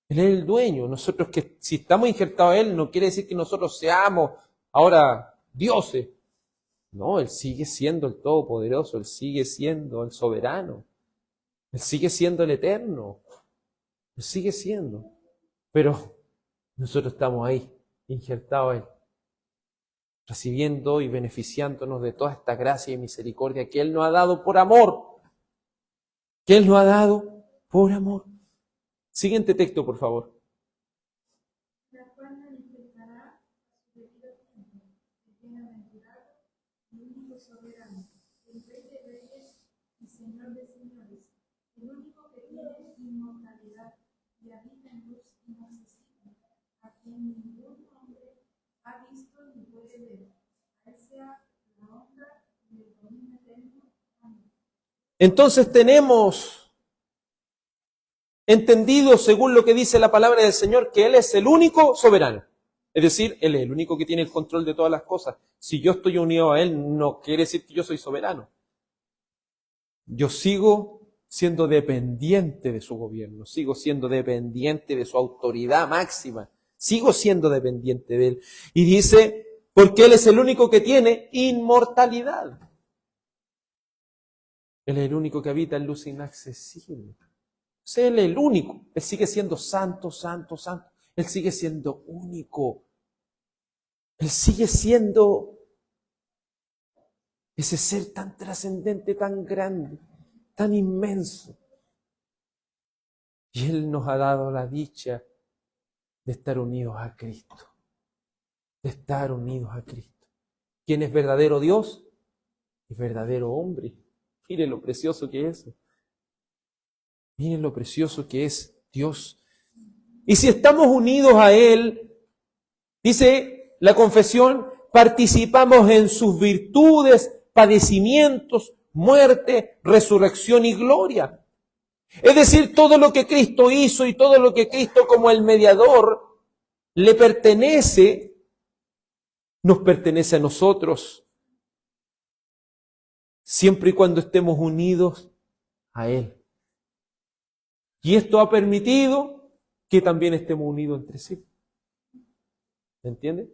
Él es el dueño. Nosotros que si estamos injertados a Él, no quiere decir que nosotros seamos ahora dioses. No, Él sigue siendo el Todopoderoso, Él sigue siendo el soberano, Él sigue siendo el eterno, Él sigue siendo. Pero nosotros estamos ahí, injertados a Él, recibiendo y beneficiándonos de toda esta gracia y misericordia que Él nos ha dado por amor. Que Él nos ha dado por amor. Siguiente texto, por favor. La cual manifestará a su debido tiempo, el bienaventurado y único soberano, el Rey de reyes y Señor de señores, el único que tiene inmortalidad y habita en luz inaccesible, a quien ningún hombre ha visto ni puede ver. A él sea la honra y el dominio eterno. Amén. Entonces tenemos entendido, según lo que dice la palabra del Señor, que Él es el único soberano. Es decir, Él es el único que tiene el control de todas las cosas. Si yo estoy unido a Él, no quiere decir que yo soy soberano. Yo sigo siendo dependiente de su gobierno, sigo siendo dependiente de su autoridad máxima, sigo siendo dependiente de Él. Y dice, porque Él es el único que tiene inmortalidad. Él es el único que habita en luz inaccesible. Él es el único. Él sigue siendo santo, santo, santo. Él sigue siendo único. Él sigue siendo ese ser tan trascendente, tan grande, tan inmenso. Y Él nos ha dado la dicha de estar unidos a Cristo. De estar unidos a Cristo. ¿Quién es verdadero Dios? Y verdadero hombre. Miren lo precioso que es eso. Miren lo precioso que es Dios. Y si estamos unidos a Él, dice la confesión, participamos en sus virtudes, padecimientos, muerte, resurrección y gloria. Es decir, todo lo que Cristo hizo y todo lo que Cristo como el mediador le pertenece, nos pertenece a nosotros, siempre y cuando estemos unidos a Él. Y esto ha permitido que también estemos unidos entre sí. ¿Me entiende?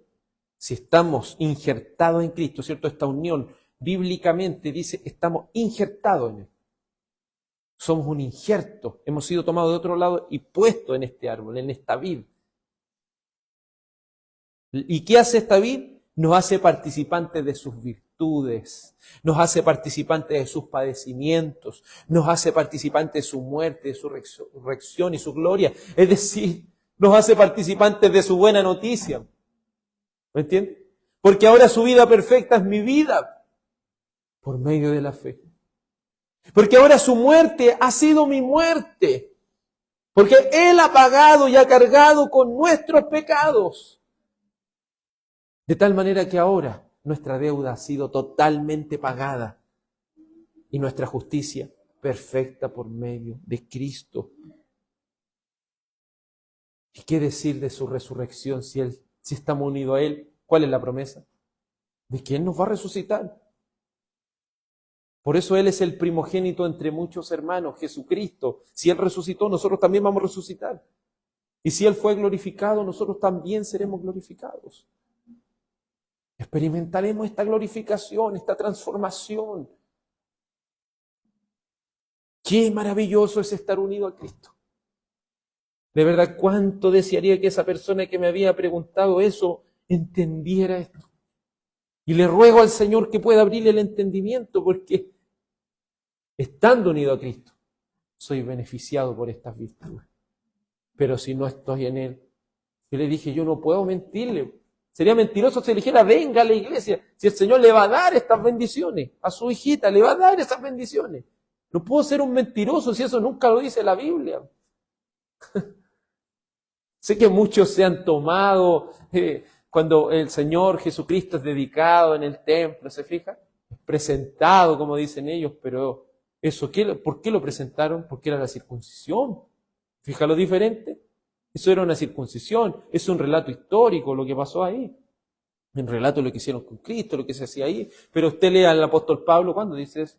Si estamos injertados en Cristo, ¿cierto? Esta unión bíblicamente dice, estamos injertados en Él. Somos un injerto. Hemos sido tomados de otro lado y puestos en este árbol, en esta vid. ¿Y qué hace esta vid? Nos hace participantes de sus virtudes. virtudes, nos hace participantes de sus padecimientos, nos hace participantes de su muerte, de su resurrección y su gloria. Es decir, nos hace participantes de su buena noticia. ¿Me entiendes? Porque ahora su vida perfecta es mi vida por medio de la fe. Porque ahora su muerte ha sido mi muerte. Porque Él ha pagado y ha cargado con nuestros pecados. De tal manera que ahora nuestra deuda ha sido totalmente pagada y nuestra justicia perfecta por medio de Cristo. ¿Y qué decir de su resurrección si estamos unidos a Él? ¿Cuál es la promesa? De que Él nos va a resucitar. Por eso Él es el primogénito entre muchos hermanos, Jesucristo. Si Él resucitó, nosotros también vamos a resucitar. Y si Él fue glorificado, nosotros también seremos glorificados. Experimentaremos esta glorificación, esta transformación. Qué maravilloso es estar unido a Cristo. De verdad, cuánto desearía que esa persona que me había preguntado eso entendiera esto. Y le ruego al Señor que pueda abrirle el entendimiento, porque estando unido a Cristo, soy beneficiado por estas virtudes. Pero si no estoy en Él, yo le dije, yo no puedo mentirle. Sería mentiroso si le dijera, venga a la iglesia, si el Señor le va a dar estas bendiciones, a su hijita le va a dar esas bendiciones. No puedo ser un mentiroso si eso nunca lo dice la Biblia. Sé que muchos se han tomado, cuando el Señor Jesucristo es dedicado en el templo, ¿se fija? Es presentado, como dicen ellos, pero eso, ¿por qué lo presentaron? Porque era la circuncisión. ¿Fija lo diferente? Eso era una circuncisión, es un relato histórico lo que pasó ahí. Un relato de lo que hicieron con Cristo, lo que se hacía ahí. Pero usted lea al apóstol Pablo, ¿cuándo dice eso?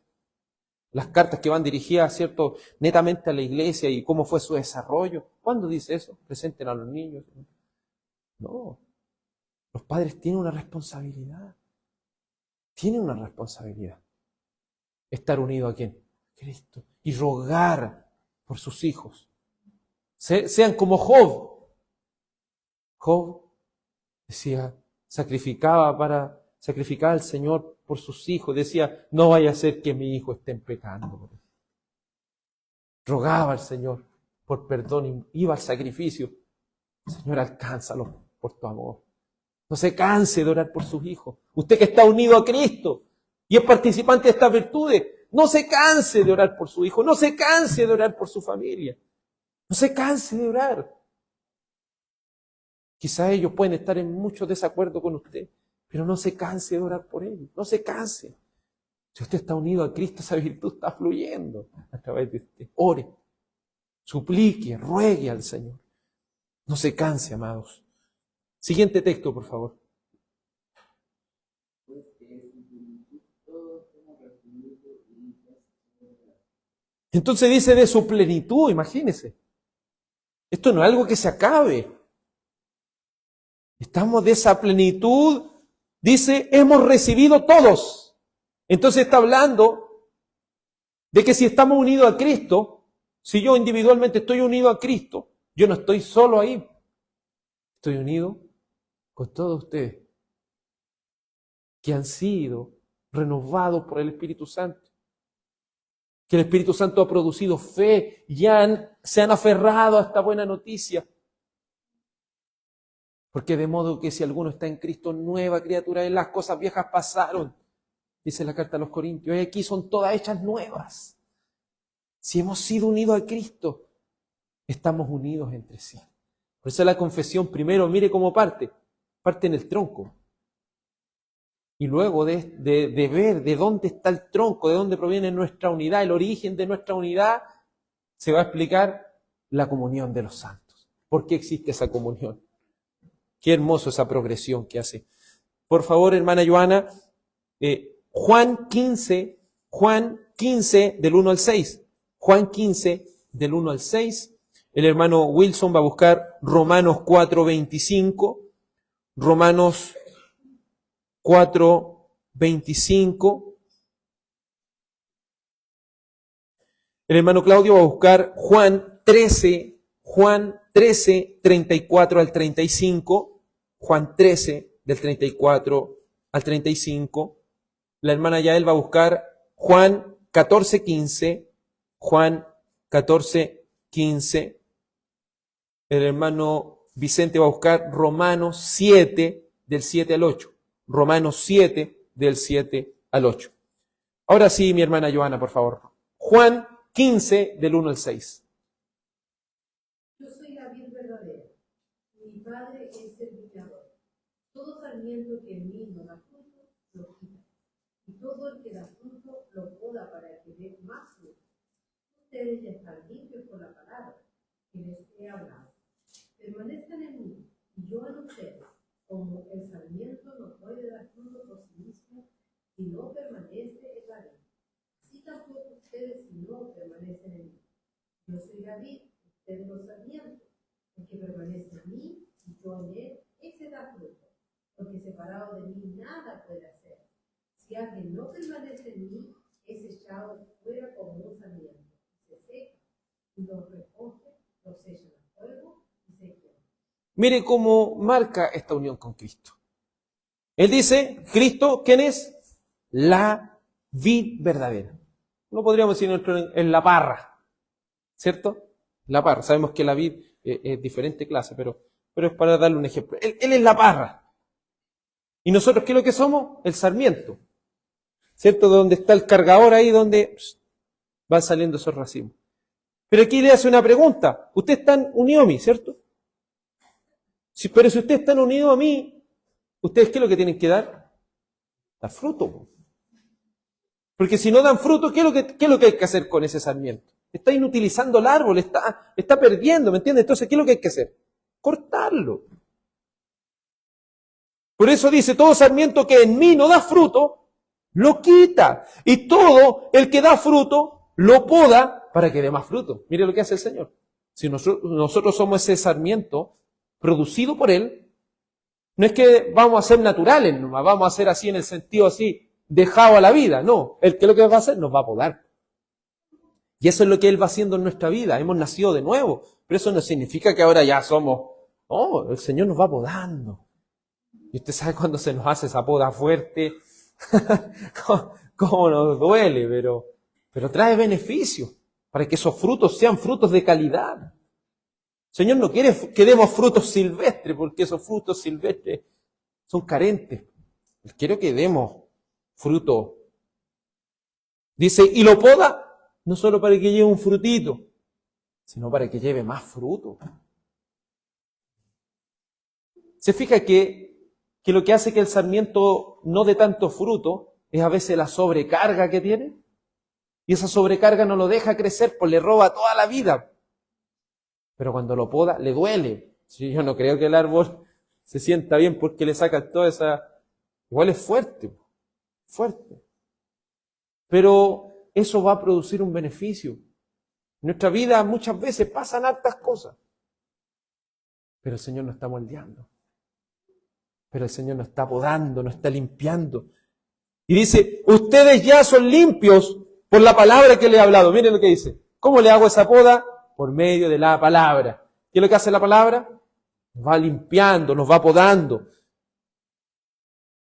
Las cartas que van dirigidas, ¿cierto?, netamente a la iglesia y cómo fue su desarrollo. ¿Cuándo dice eso? Presenten a los niños. No. Los padres tienen una responsabilidad. Tienen una responsabilidad. Estar unido a ¿quién? Cristo. Y rogar por sus hijos. Sean como Job. Job decía, sacrificaba al Señor por sus hijos. Decía, no vaya a ser que mi hijo esté pecando. Rogaba al Señor por perdón y iba al sacrificio. Señor, alcánzalo por tu amor. No se canse de orar por sus hijos. Usted que está unido a Cristo y es participante de estas virtudes, no se canse de orar por su hijo. No se canse de orar por su familia. No se canse de orar. Quizá ellos pueden estar en mucho desacuerdo con usted, pero no se canse de orar por ellos. No se canse. Si usted está unido a Cristo, esa virtud está fluyendo a través de usted. Ore, suplique, ruegue al Señor. No se canse, amados. Siguiente texto, por favor. Entonces dice de su plenitud, imagínese. Esto no es algo que se acabe. Estamos de esa plenitud. Dice, hemos recibido todos. Entonces está hablando de que si estamos unidos a Cristo, si yo individualmente estoy unido a Cristo, yo no estoy solo ahí. Estoy unido con todos ustedes que han sido renovados por el Espíritu Santo. Que el Espíritu Santo ha producido fe y se han aferrado a esta buena noticia. Porque de modo que si alguno está en Cristo, nueva criatura es, las cosas viejas pasaron. Dice la carta a los Corintios, y aquí son todas hechas nuevas. Si hemos sido unidos a Cristo, estamos unidos entre sí. Por eso la confesión primero, mire cómo parte en el tronco. Y luego de ver de dónde está el tronco, de dónde proviene nuestra unidad, el origen de nuestra unidad, se va a explicar la comunión de los santos. ¿Por qué existe esa comunión? Qué hermoso esa progresión que hace. Por favor, hermana Joana, Juan 15 del 1 al 6. Juan 15 del 1 al 6. El hermano Wilson va a buscar Romanos 4:25. Romanos 4:25. El hermano Claudio va a buscar Juan 13, 34 al 35. Juan 13, del 34 al 35. La hermana Yael va a buscar Juan 14:15. Juan 14:15. El hermano Vicente va a buscar Romanos 7, del 7 al 8. Romanos 7, del 7 al 8. Ahora sí, mi hermana Joana, por favor. Juan 15, del 1 al 6. Yo soy la vid verdadera, mi padre es el viñador. Todo sarmiento que en mí no da fruto, lo quita. Y todo el que da fruto, lo poda para que dé más fruto. Ustedes ya están limpios por la palabra que les he hablado. Permanezcan en mí, y yo en ustedes. Como el sarmiento no puede dar fruto por sí mismo, si no permanece en la vid. Así tampoco ustedes si no permanecen en mí. Yo soy la vid, ustedes los sarmientos. El que permanece en mí y yo en él, ese da fruto. Porque separado de mí nada puede hacer. Si alguien no permanece en mí, es echado fuera como un sarmiento. Se seca y los recoge, los echan al fuego y se quema. Mire cómo marca esta unión con Cristo. Él dice, Cristo, ¿quién es? La vid verdadera. No podríamos decir en la parra, ¿cierto? La parra. Sabemos que la vid es diferente clase, pero es para darle un ejemplo. Él es la parra. ¿Y nosotros qué es lo que somos? El sarmiento. ¿Cierto? Donde está el cargador ahí, donde van saliendo esos racimos. Pero aquí le hace una pregunta. Ustedes están unidos a mí, ¿cierto? Pero si ustedes están unidos a mí, ¿ustedes qué es lo que tienen que dar? Dar fruto. Porque si no dan fruto, ¿qué es lo que hay que hacer con ese sarmiento? Está inutilizando el árbol, está perdiendo, ¿me entiendes? Entonces, ¿qué es lo que hay que hacer? Cortarlo. Por eso dice, todo sarmiento que en mí no da fruto, lo quita. Y todo el que da fruto, lo poda para que dé más fruto. Mire lo que hace el Señor. Si nosotros somos ese sarmiento producido por Él, no es que vamos a ser naturales, no vamos a ser así en el sentido así, dejado a la vida. No, Él que lo que va a hacer nos va a podar. Y eso es lo que Él va haciendo en nuestra vida. Hemos nacido de nuevo. Pero eso no significa que ahora ya somos... No, el Señor nos va podando. Y usted sabe cuando se nos hace esa poda fuerte, cómo nos duele, pero trae beneficio para que esos frutos sean frutos de calidad. El Señor no quiere que demos frutos silvestres, porque esos frutos silvestres son carentes. Él quiere que demos fruto. Dice, y lo poda no solo para que lleve un frutito, sino para que lleve más fruto. Se fija que lo que hace que el sarmiento no dé tanto fruto es a veces la sobrecarga que tiene. Y esa sobrecarga no lo deja crecer, pues le roba toda la vida. Pero cuando lo poda, le duele. Sí, yo no creo que el árbol se sienta bien porque le saca toda esa... Igual es fuerte, fuerte. Pero eso va a producir un beneficio. En nuestra vida muchas veces pasan hartas cosas. Pero el Señor nos está moldeando. Pero el Señor nos está podando, nos está limpiando. Y dice, ustedes ya son limpios por la palabra que le he hablado. Miren lo que dice. ¿Cómo le hago esa poda? Por medio de la palabra. ¿Qué es lo que hace la palabra? Nos va limpiando, nos va podando.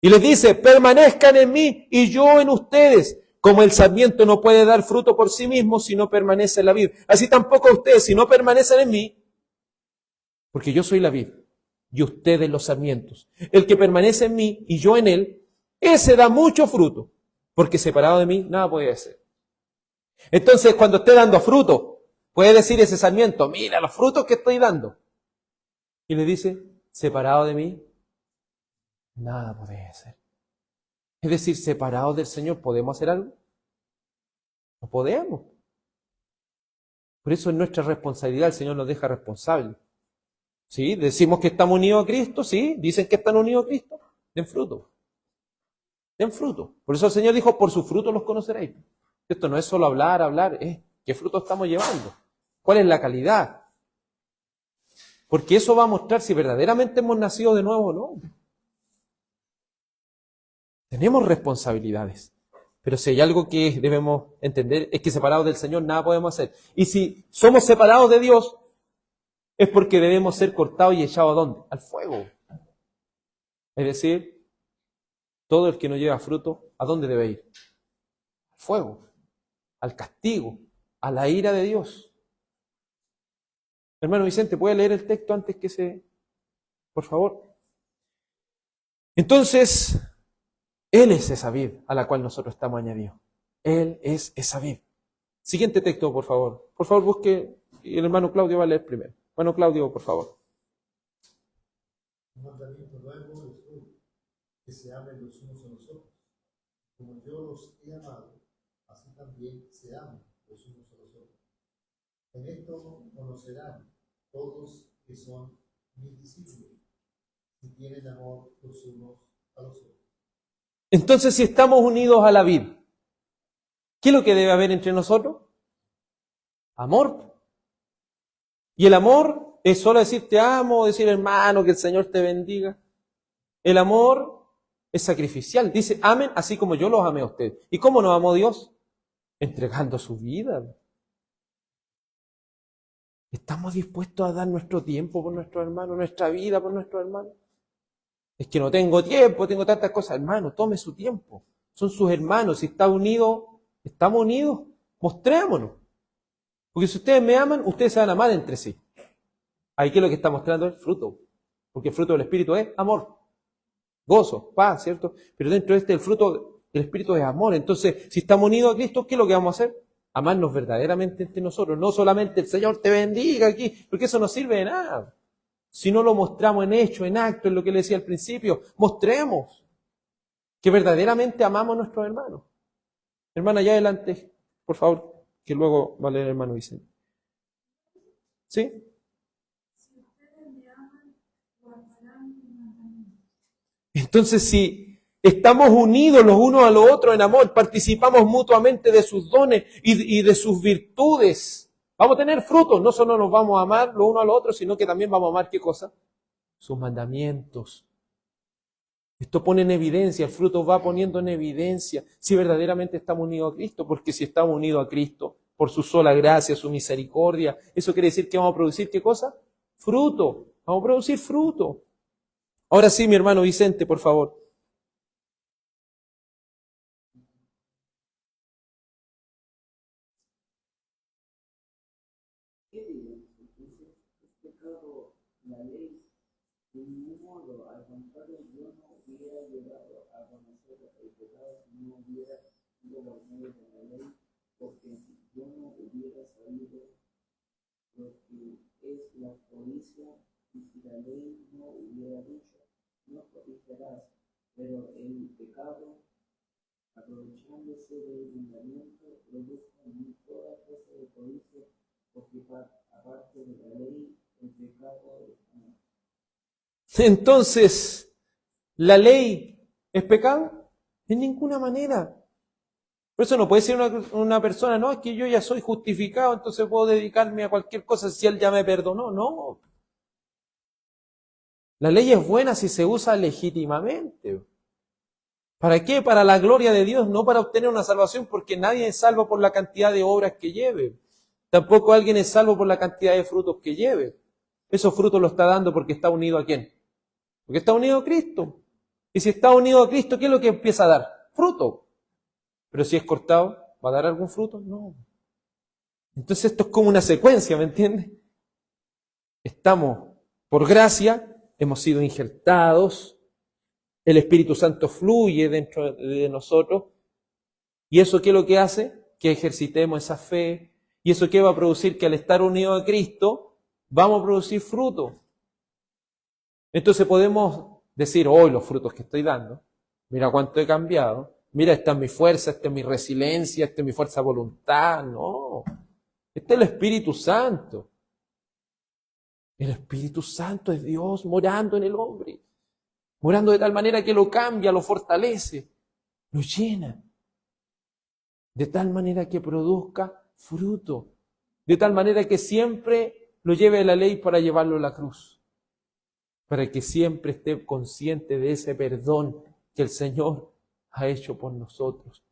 Y les dice, permanezcan en mí y yo en ustedes. Como el sarmiento no puede dar fruto por sí mismo si no permanece en la vid. Así tampoco ustedes, si no permanecen en mí, porque yo soy la vid y ustedes los sarmientos. El que permanece en mí y yo en él, ese da mucho fruto, porque separado de mí nada puede hacer. Entonces, cuando esté dando fruto, puede decir ese sarmiento, mira los frutos que estoy dando. Y le dice, separado de mí, nada puede hacer. Es decir, separados del Señor, ¿podemos hacer algo? No podemos. Por eso es nuestra responsabilidad, el Señor nos deja responsables. ¿Sí? Decimos que estamos unidos a Cristo, ¿sí? Dicen que están unidos a Cristo, den fruto. Den fruto. Por eso el Señor dijo, por sus frutos los conoceréis. Esto no es solo hablar, ¿qué fruto estamos llevando? ¿Cuál es la calidad? Porque eso va a mostrar si verdaderamente hemos nacido de nuevo o no. Tenemos responsabilidades. Pero si hay algo que debemos entender, es que separados del Señor nada podemos hacer. Y si somos separados de Dios, es porque debemos ser cortados y echados ¿a dónde? Al fuego. Es decir, Todo el que no lleva fruto, ¿a dónde debe ir? Al fuego, al castigo, a la ira de Dios. Hermano Vicente, ¿puede leer el texto antes que se... por favor? Entonces, Él es esa vid a la cual nosotros estamos añadidos. Él es esa vid. Siguiente texto, por favor. Por favor, busque, y el hermano Claudio va a leer primero. Hermano Claudio, por favor. Un mandamiento nuevo es hoy, que se amen los unos a los otros. Como yo los he amado, así también se aman los unos a los otros. En esto conocerán todos que son mis discípulos, si tienen amor los unos a los otros. Entonces, si estamos unidos a la vid, ¿qué es lo que debe haber entre nosotros? Amor. Y el amor es solo decir te amo, decir hermano, que el Señor te bendiga. El amor es sacrificial. Dice, amen así como yo los amé a ustedes. ¿Y cómo nos amó Dios? Entregando su vida. ¿Estamos dispuestos a dar nuestro tiempo por nuestro hermano, nuestra vida por nuestro hermano? Es que no tengo tiempo, tengo tantas cosas. Hermano, tome su tiempo. Son sus hermanos. Si está unido, estamos unidos, mostrémonos. Porque si ustedes me aman, ustedes se van a amar entre sí. Ahí que lo que está mostrando es fruto. Porque el fruto del Espíritu es amor, gozo, paz, ¿cierto? Pero dentro de el fruto del Espíritu es amor. Entonces, si estamos unidos a Cristo, ¿qué es lo que vamos a hacer? Amarnos verdaderamente entre nosotros. No solamente el Señor te bendiga aquí, porque eso no sirve de nada. Si no lo mostramos en hecho, en acto, en lo que le decía al principio, mostremos que verdaderamente amamos a nuestros hermanos. Hermana, allá adelante, por favor, que luego va a leer el hermano Vicente. ¿Sí? Entonces, si estamos unidos los unos a los otros en amor, participamos mutuamente de sus dones y de sus virtudes, vamos a tener frutos. No solo nos vamos a amar los unos a los otros, sino que también vamos a amar, ¿qué cosa? Sus mandamientos. Esto pone en evidencia, el fruto va poniendo en evidencia si verdaderamente estamos unidos a Cristo, porque si estamos unidos a Cristo, por su sola gracia, su misericordia, eso quiere decir que vamos a producir, ¿qué cosa? Fruto. Vamos a producir fruto. Ahora sí, mi hermano Vicente, por favor. ¿Qué dirán? Entonces, es pecado la ley. De ningún modo, al contrario, yo no hubiera llegado a conocer el pecado si no hubiera sido por medio de la ley, porque yo no hubiera sabido lo que es la codicia, y si la ley no hubiera dicho, no codiciarás, pero el pecado, aprovechándose del mandamiento, produce en mí toda clase de codicia, porque aparte de la ley, el pecado es amor. Entonces, ¿la ley es pecado? En ninguna manera. Por eso no puede ser una persona, no, es que yo ya soy justificado, entonces puedo dedicarme a cualquier cosa si Él ya me perdonó. No. La ley es buena si se usa legítimamente. ¿Para qué? Para la gloria de Dios, no para obtener una salvación, porque nadie es salvo por la cantidad de obras que lleve. Tampoco alguien es salvo por la cantidad de frutos que lleve. Esos frutos los está dando porque está unido ¿a quién? Porque está unido a Cristo. Y si está unido a Cristo, ¿qué es lo que empieza a dar? Fruto. Pero si es cortado, ¿va a dar algún fruto? No. Entonces esto es como una secuencia, ¿me entiendes? Estamos, por gracia, hemos sido injertados, el Espíritu Santo fluye dentro de nosotros, y eso ¿qué es lo que hace? Que ejercitemos esa fe, y eso ¿qué va a producir? Que al estar unidos a Cristo, vamos a producir fruto. Entonces podemos decir, hoy los frutos que estoy dando, mira cuánto he cambiado, mira, esta es mi fuerza, esta es mi resiliencia, esta es mi fuerza de voluntad. No, este es el Espíritu Santo. El Espíritu Santo es Dios morando en el hombre, morando de tal manera que lo cambia, lo fortalece, lo llena, de tal manera que produzca fruto, de tal manera que siempre lo lleve a la ley para llevarlo a la cruz, para que siempre esté consciente de ese perdón que el Señor ha hecho por nosotros.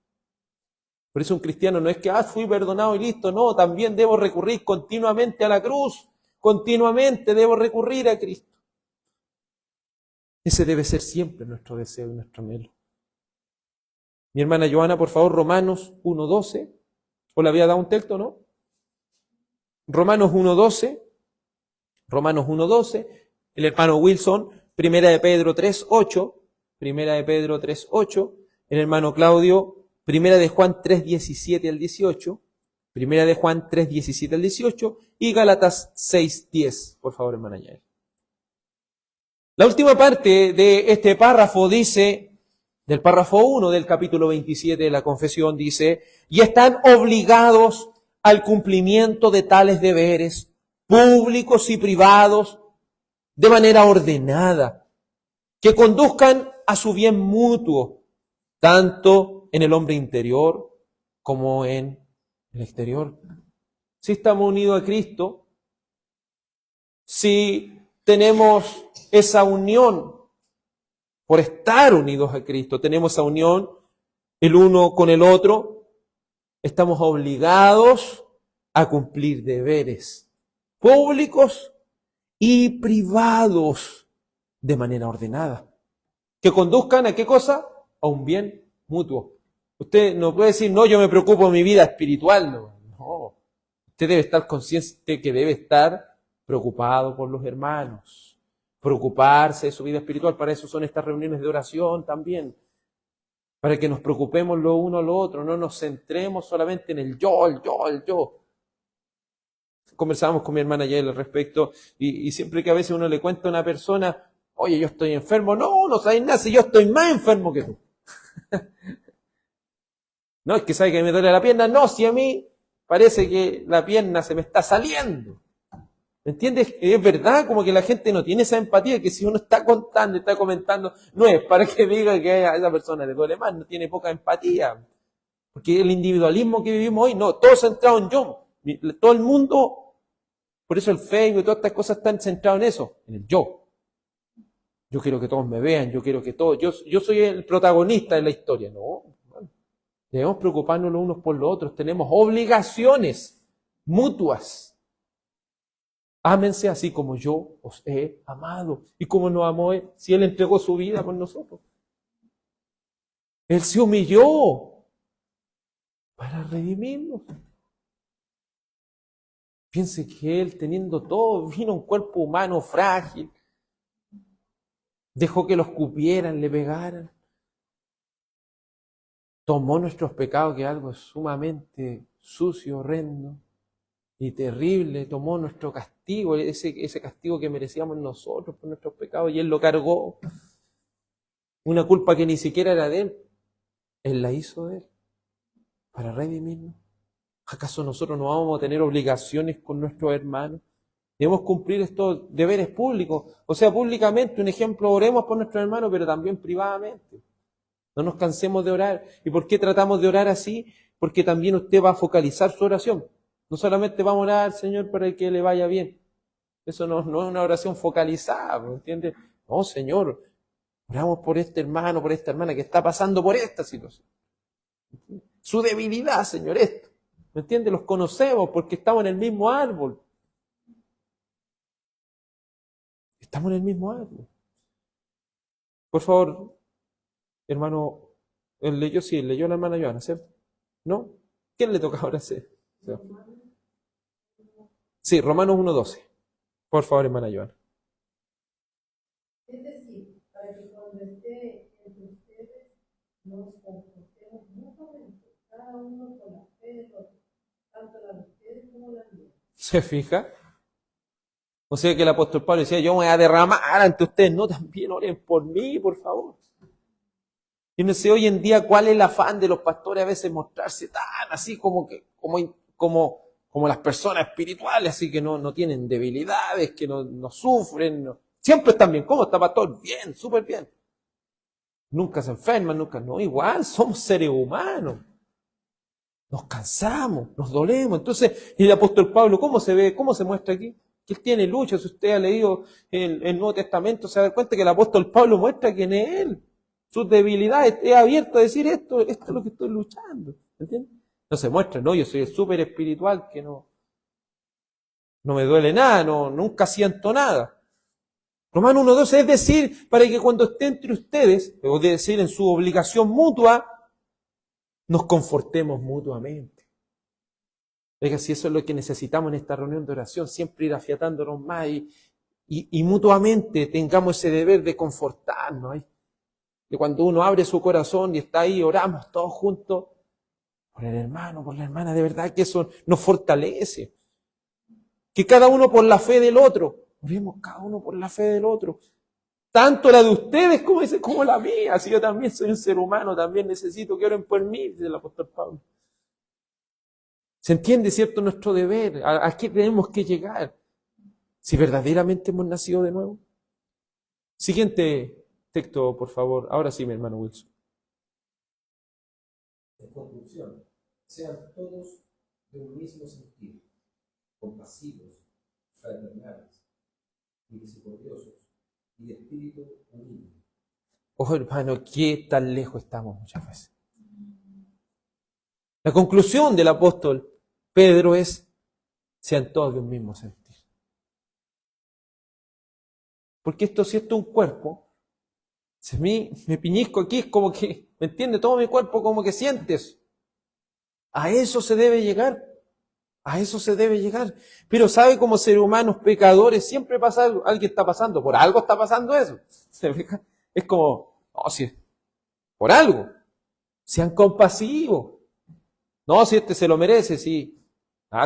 Por eso un cristiano no es que, fui perdonado y listo, no, también debo recurrir continuamente a la cruz, continuamente debo recurrir a Cristo. Ese debe ser siempre nuestro deseo y nuestro anhelo. Mi hermana Joana, por favor, Romanos 1:12. ¿O le había dado un texto, no? Romanos 1:12. Romanos 1:12. El hermano Wilson, Primera de Pedro 3:8. Primera de Pedro 3:8. El hermano Claudio, Primera de Juan 3:17 al 18. Primera de Juan 3:17 al 18. Y Gálatas 6:10. Por favor, hermana Yael. La última parte de este párrafo dice, del párrafo 1 del capítulo 27 de la confesión, dice, y están obligados al cumplimiento de tales deberes, públicos y privados, de manera ordenada, que conduzcan a su bien mutuo, tanto en el hombre interior como en el exterior. Si estamos unidos a Cristo, si tenemos esa unión por estar unidos a Cristo, tenemos esa unión el uno con el otro, estamos obligados a cumplir deberes públicos y privados de manera ordenada, que conduzcan a ¿qué cosa? A un bien mutuo. Usted no puede decir, no, yo me preocupo de mi vida espiritual. No. Usted debe estar consciente que debe estar preocupado por los hermanos, preocuparse de su vida espiritual. Para eso son estas reuniones de oración también, para que nos preocupemos lo uno a lo otro, no nos centremos solamente en el yo, el yo, el yo. Conversábamos con mi hermana Yael al respecto, y siempre que a veces uno le cuenta a una persona, oye, yo estoy enfermo, no sabes nada, si yo estoy más enfermo que tú. No, es que sabe que me duele la pierna, no, si a mí parece que la pierna se me está saliendo. ¿Me entiendes? Es verdad, como que la gente no tiene esa empatía, que si uno está contando, está comentando, no es para que diga que a esa persona le duele más, no tiene poca empatía. Porque el individualismo que vivimos hoy, no, todo centrado en yo. Todo el mundo, por eso el Facebook y todas estas cosas están centrados en eso, en el yo. Yo quiero que todos me vean, yo quiero que todos, yo soy el protagonista de la historia. No, debemos preocuparnos los unos por los otros, tenemos obligaciones mutuas. Ámense así como yo os he amado. ¿Y cómo nos amó Él? Si Él entregó su vida por nosotros. Él se humilló para redimirnos. Piense que Él, teniendo todo, vino un cuerpo humano frágil. Dejó que los escupieran, le pegaran. Tomó nuestros pecados, que es algo sumamente sucio, horrendo y terrible. Tomó nuestro castigo, ese castigo que merecíamos nosotros por nuestros pecados, y Él lo cargó. Una culpa que ni siquiera era de Él. Él la hizo de Él para redimirnos. ¿Acaso nosotros no vamos a tener obligaciones con nuestros hermanos? Debemos cumplir estos deberes públicos. O sea, públicamente, un ejemplo, oremos por nuestros hermanos, pero también privadamente. No nos cansemos de orar. ¿Y por qué tratamos de orar así? Porque también usted va a focalizar su oración. No solamente vamos a orar, Señor, para que le vaya bien. Eso no es una oración focalizada, ¿me entiende? No, Señor, oramos por este hermano, por esta hermana que está pasando por esta situación. Su debilidad, Señor, esto. ¿Me entiende? Los conocemos porque estamos en el mismo árbol. Estamos en el mismo árbol. Por favor, hermano, él leyó la hermana Joana, ¿cierto? ¿No? ¿Quién le toca ahora hacer? Sí, Romanos 1:12. Por favor, hermana Joana. Es decir, para que cuando esté entre ustedes nos comportemos mutuamente, cada uno con la fe del otro, tanto la de ustedes como la mía. ¿Se fija? O sea que el apóstol Pablo decía, yo me voy a derramar ante ustedes, no, también oren por mí, por favor. Y no sé hoy en día cuál es el afán de los pastores a veces mostrarse tan así como las personas espirituales, así que no tienen debilidades, que no sufren, siempre están bien. ¿Cómo está, pastor? Bien, súper bien. Nunca se enferman, no, igual, somos seres humanos. Nos cansamos, nos dolemos. Entonces, el apóstol Pablo, ¿cómo se ve? ¿Cómo se muestra aquí? Que él tiene lucha. Si usted ha leído el Nuevo Testamento, se da cuenta que el apóstol Pablo muestra quién es él. Sus debilidades, es abierto a decir esto es lo que estoy luchando. ¿Entiendes? No se muestra, no, yo soy el súper espiritual que no me duele nada, nunca siento nada. Romanos 1:12, es decir, para que cuando esté entre ustedes, es decir, en su obligación mutua, nos confortemos mutuamente. Oiga, si eso es lo que necesitamos en esta reunión de oración, siempre ir afiatándonos más y mutuamente tengamos ese deber de confortarnos. De cuando uno abre su corazón y está ahí, oramos todos juntos por el hermano, por la hermana, de verdad que eso nos fortalece. Que cada uno por la fe del otro, oremos cada uno por la fe del otro. Tanto la de ustedes como la mía. Si yo también soy un ser humano, también necesito que oren por mí, dice el apóstol Pablo. ¿Se entiende, cierto, nuestro deber? ¿A qué tenemos que llegar? Si verdaderamente hemos nacido de nuevo. Siguiente texto, por favor. Ahora sí, mi hermano Wilson. En conclusión, sean todos de un mismo sentido, compasivos, fraternales, misericordiosos y de espíritu humilde. Oh, hermano, qué tan lejos estamos muchas veces. La conclusión del apóstol Pedro es: sean todos de un mismo sentir. Porque esto, si esto es un cuerpo, si me piñisco aquí, es como que, ¿me entiende? Todo mi cuerpo como que sientes. A eso se debe llegar. A eso se debe llegar. Pero sabe, como seres humanos pecadores, siempre pasa algo. Alguien está pasando, por algo está pasando eso. Es como, no, si por algo. Sean compasivos. No, si este se lo merece, sí.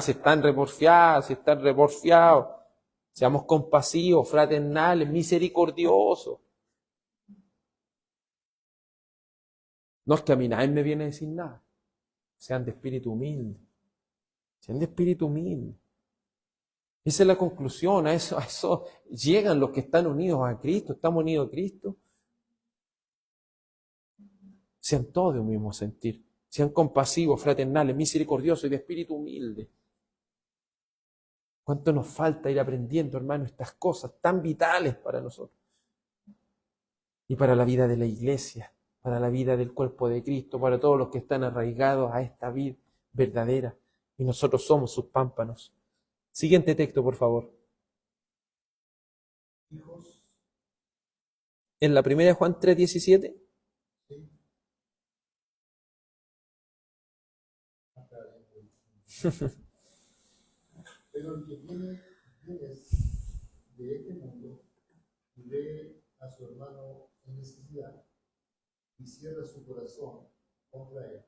Si están reporfiados, si están reporfiados. Seamos compasivos, fraternales, misericordiosos. No es que a mí nadie me viene a decir nada. Sean de espíritu humilde. Sean de espíritu humilde. Esa es la conclusión. A eso llegan los que están unidos a Cristo. Estamos unidos a Cristo. Sean todos de un mismo sentir. Sean compasivos, fraternales, misericordiosos y de espíritu humilde. ¿Cuánto nos falta ir aprendiendo, hermano, estas cosas tan vitales para nosotros? Y para la vida de la iglesia, para la vida del cuerpo de Cristo, para todos los que están arraigados a esta vida verdadera. Y nosotros somos sus pámpanos. Siguiente texto, por favor. Hijos, En la primera de Juan 3:17. sí. Pero el que viene de este mundo y ve a su hermano en necesidad y cierra su corazón contra él,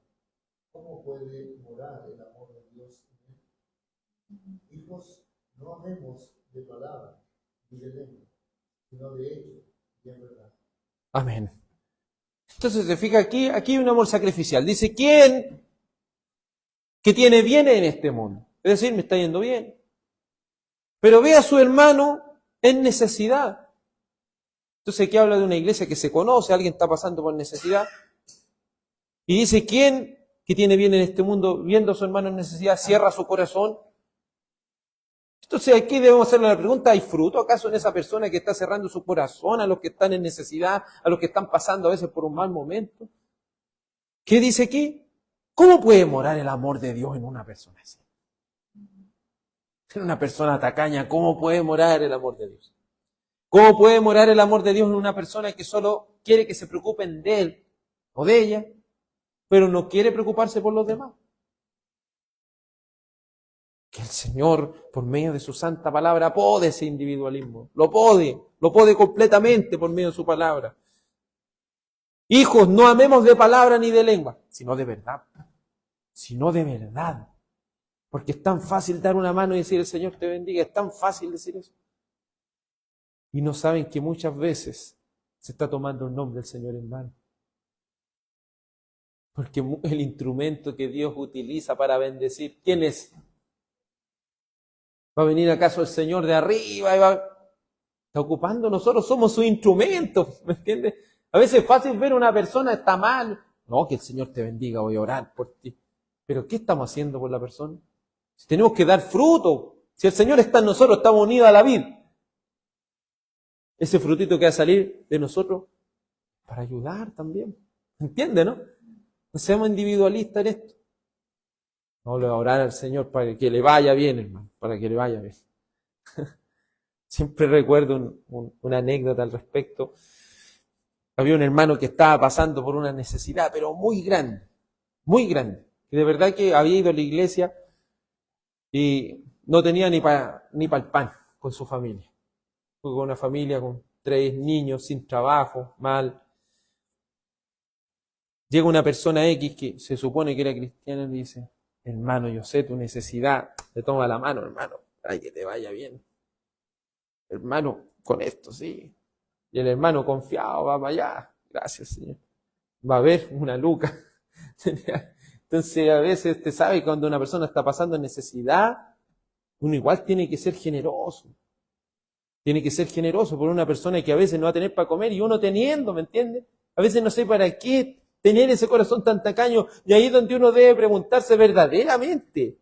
¿cómo puede morar el amor de Dios en él? Hijos, no amemos de palabra ni de lengua, sino de hecho y en verdad. Amén. Entonces se fija aquí hay un amor sacrificial. Dice, ¿quién que tiene bien en este mundo? Es decir, me está yendo bien. Pero ve a su hermano en necesidad. Entonces aquí habla de una iglesia que se conoce, alguien está pasando por necesidad. Y dice, ¿quién que tiene bien en este mundo, viendo a su hermano en necesidad, cierra su corazón? Entonces aquí debemos hacerle la pregunta, ¿hay fruto acaso en esa persona que está cerrando su corazón a los que están en necesidad, a los que están pasando a veces por un mal momento? ¿Qué dice aquí? ¿Cómo puede morar el amor de Dios en una persona así? En una persona tacaña, ¿cómo puede morar el amor de Dios? ¿Cómo puede morar el amor de Dios en una persona que solo quiere que se preocupen de él o de ella, pero no quiere preocuparse por los demás? Que el Señor, por medio de su santa palabra, pode ese individualismo. Lo pode completamente por medio de su palabra. Hijos, no amemos de palabra ni de lengua, sino de verdad. Sino de verdad. Porque es tan fácil dar una mano y decir el Señor te bendiga. Es tan fácil decir eso. Y no saben que muchas veces se está tomando el nombre del Señor en vano. Porque el instrumento que Dios utiliza para bendecir, ¿quién es? ¿Va a venir acaso el Señor de arriba? Está ocupando, nosotros somos su instrumento, ¿me entiendes? A veces es fácil ver a una persona, está mal. No, que el Señor te bendiga, voy a orar por ti. Pero ¿qué estamos haciendo por la persona? Si tenemos que dar fruto, si el Señor está en nosotros, estamos unidos a la vid. Ese frutito que va a salir de nosotros para ayudar también. ¿Entiende, no? No seamos individualistas en esto. No le va a orar al Señor para que le vaya bien, hermano, para que le vaya bien. Siempre recuerdo una anécdota al respecto. Había un hermano que estaba pasando por una necesidad, pero muy grande. muy grande. Y de verdad que había ido a la iglesia y no tenía ni para el pan con su familia. Fue con una familia con 3 niños, sin trabajo, mal. Llega una persona X que se supone que era cristiana y le dice, hermano, yo sé tu necesidad. Le toma la mano, hermano, para que te vaya bien. Hermano, con esto, sí. Y el hermano confiado va para allá. Gracias, Señor. Va a haber una luca. Entonces, a veces usted sabe cuando una persona está pasando necesidad, uno igual tiene que ser generoso. Tiene que ser generoso por una persona que a veces no va a tener para comer y uno teniendo, ¿me entiende? A veces no sé para qué tener ese corazón tan tacaño. Y ahí es donde uno debe preguntarse verdaderamente,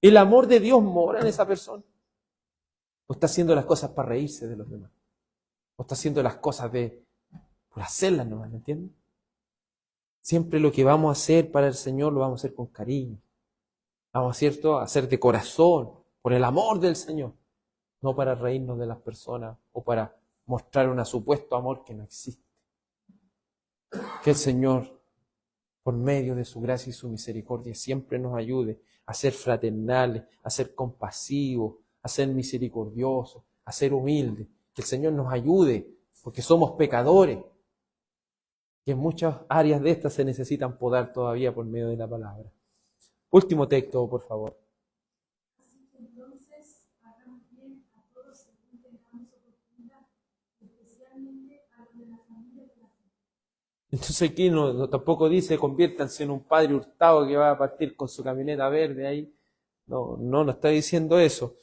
¿el amor de Dios mora en esa persona? ¿O está haciendo las cosas para reírse de los demás? ¿O está haciendo las cosas por hacerlas nomás, ¿me entiendes? Siempre lo que vamos a hacer para el Señor lo vamos a hacer con cariño. Vamos, ¿cierto?, a hacer de corazón, por el amor del Señor. No para reírnos de las personas o para mostrar un supuesto amor que no existe. Que el Señor, por medio de su gracia y su misericordia, siempre nos ayude a ser fraternales, a ser compasivos, a ser misericordiosos, a ser humildes. Que el Señor nos ayude, porque somos pecadores. Que en muchas áreas de estas se necesitan podar todavía por medio de la palabra. Último texto, por favor. Así que entonces hagamos bien a todos según tengamos oportunidad, especialmente a los de la familia de la fe. Entonces aquí tampoco dice conviértanse en un padre hurtado que va a partir con su camioneta verde ahí. No está diciendo eso.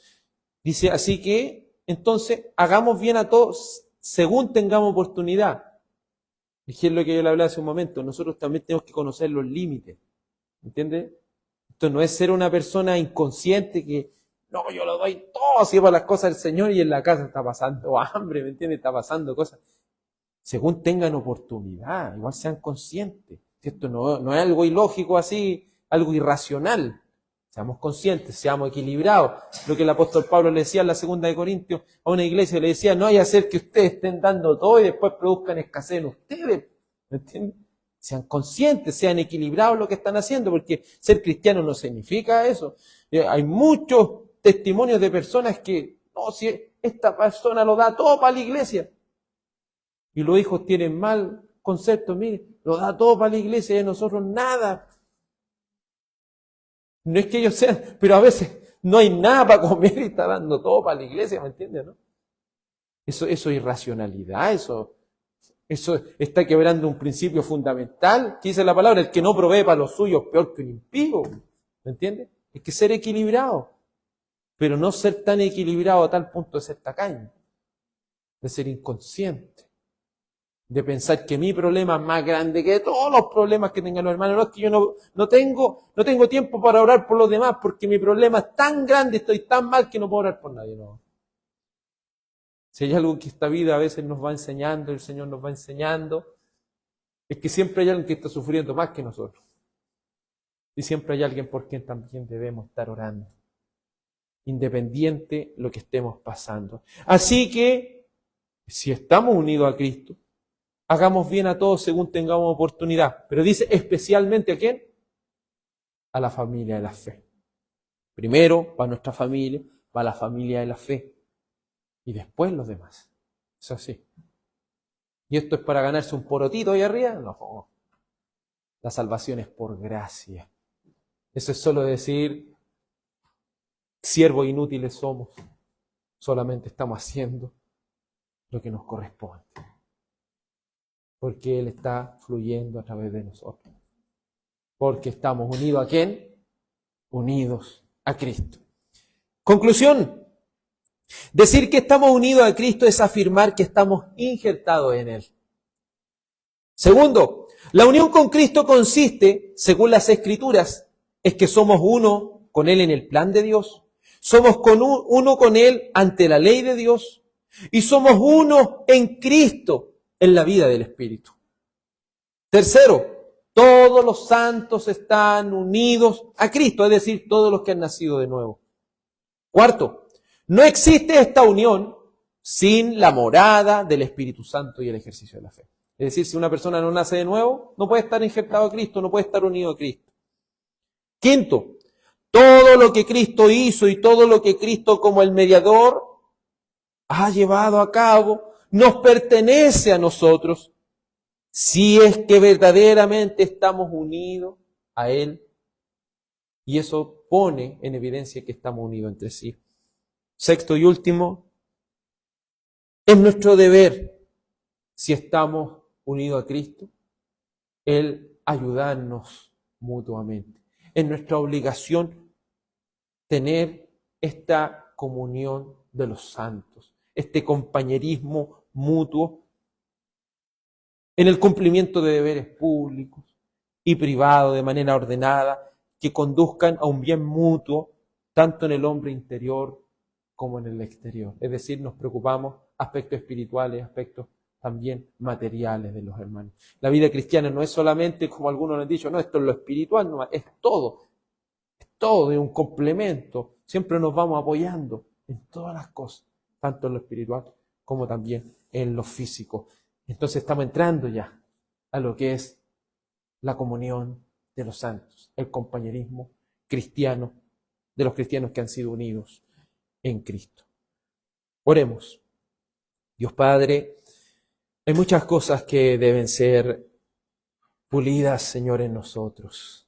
Dice, así que entonces hagamos bien a todos según tengamos oportunidad. Es lo que yo le hablé hace un momento. Nosotros también tenemos que conocer los límites. ¿Entiendes? Esto no es ser una persona inconsciente que, no, yo lo doy todo así para las cosas del Señor y en la casa está pasando hambre, ¿me entiendes? Está pasando cosas. Según tengan oportunidad, igual sean conscientes. Esto no es algo ilógico así, algo irracional. Seamos conscientes, seamos equilibrados. Lo que el apóstol Pablo le decía en la 2 de Corintios a una iglesia, le decía, no hay a ser que ustedes estén dando todo y después produzcan escasez en ustedes. ¿Me entienden? Sean conscientes, sean equilibrados lo que están haciendo, porque ser cristiano no significa eso. Hay muchos testimonios de personas que, no, si esta persona lo da todo para la iglesia. Y los hijos tienen mal concepto, mire, lo da todo para la iglesia y a nosotros nada. No es que ellos sean, pero a veces no hay nada para comer y está dando todo para la iglesia, ¿me entiendes, no? Eso es irracionalidad, eso está quebrando un principio fundamental. ¿Qué dice la palabra? El que no provee para los suyos es peor que un impío, ¿me entiendes? Hay que ser equilibrado, pero no ser tan equilibrado a tal punto de ser tacaño, de ser inconsciente. De pensar que mi problema es más grande que todos los problemas que tengan los hermanos. No, es que yo no tengo tiempo para orar por los demás porque mi problema es tan grande, estoy tan mal que no puedo orar por nadie. No. Si hay algo que esta vida a veces nos va enseñando, el Señor nos va enseñando, es que siempre hay alguien que está sufriendo más que nosotros. Y siempre hay alguien por quien también debemos estar orando, independiente lo que estemos pasando. Así que, si estamos unidos a Cristo, hagamos bien a todos según tengamos oportunidad. Pero dice especialmente ¿a quién? A la familia de la fe. Primero para nuestra familia, para la familia de la fe. Y después los demás. Es así. ¿Y esto es para ganarse un porotito ahí arriba? No. La salvación es por gracia. Eso es solo decir, siervos inútiles somos. Solamente estamos haciendo lo que nos corresponde. Porque Él está fluyendo a través de nosotros. Porque estamos unidos ¿a quién? Unidos a Cristo. Conclusión. Decir que estamos unidos a Cristo es afirmar que estamos injertados en Él. Segundo, la unión con Cristo consiste, según las Escrituras, es que somos uno con Él en el plan de Dios, somos uno con Él ante la ley de Dios y somos uno en Cristo en la vida del Espíritu. Tercero, todos los santos están unidos a Cristo, es decir, todos los que han nacido de nuevo. Cuarto, no existe esta unión sin la morada del Espíritu Santo y el ejercicio de la fe. Es decir, si una persona no nace de nuevo, no puede estar injertado a Cristo, no puede estar unido a Cristo. Quinto, todo lo que Cristo hizo y todo lo que Cristo como el mediador ha llevado a cabo, nos pertenece a nosotros si es que verdaderamente estamos unidos a Él. Y eso pone en evidencia que estamos unidos entre sí. Sexto y último, es nuestro deber, si estamos unidos a Cristo, el ayudarnos mutuamente. Es nuestra obligación tener esta comunión de los santos, este compañerismo mutuo en el cumplimiento de deberes públicos y privados de manera ordenada que conduzcan a un bien mutuo, tanto en el hombre interior como en el exterior. Es decir, nos preocupamos aspectos espirituales, aspectos también materiales de los hermanos. La vida cristiana no es solamente, como algunos han dicho, no, esto es lo espiritual, no, es todo, es un complemento. Siempre nos vamos apoyando en todas las cosas, tanto en lo espiritual como también en lo físico. Entonces estamos entrando ya a lo que es la comunión de los santos, el compañerismo cristiano de los cristianos que han sido unidos en Cristo. Oremos. Dios Padre, hay muchas cosas que deben ser pulidas, Señor, en nosotros.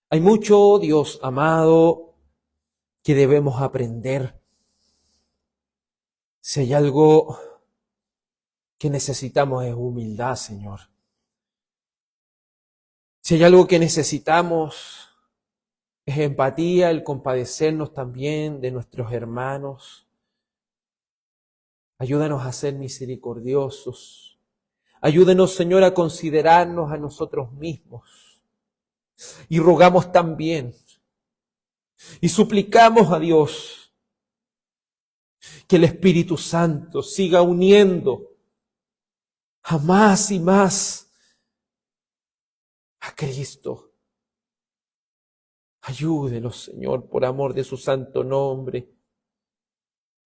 Hay mucho, Dios amado, que debemos aprender. Si hay algo que necesitamos es humildad, Señor. Si hay algo que necesitamos es empatía, el compadecernos también de nuestros hermanos. Ayúdanos a ser misericordiosos. Ayúdenos, Señor, a considerarnos a nosotros mismos. Y rogamos también y suplicamos a Dios que el Espíritu Santo siga uniendo a más y más a Cristo. Ayúdenos, Señor, por amor de su santo nombre,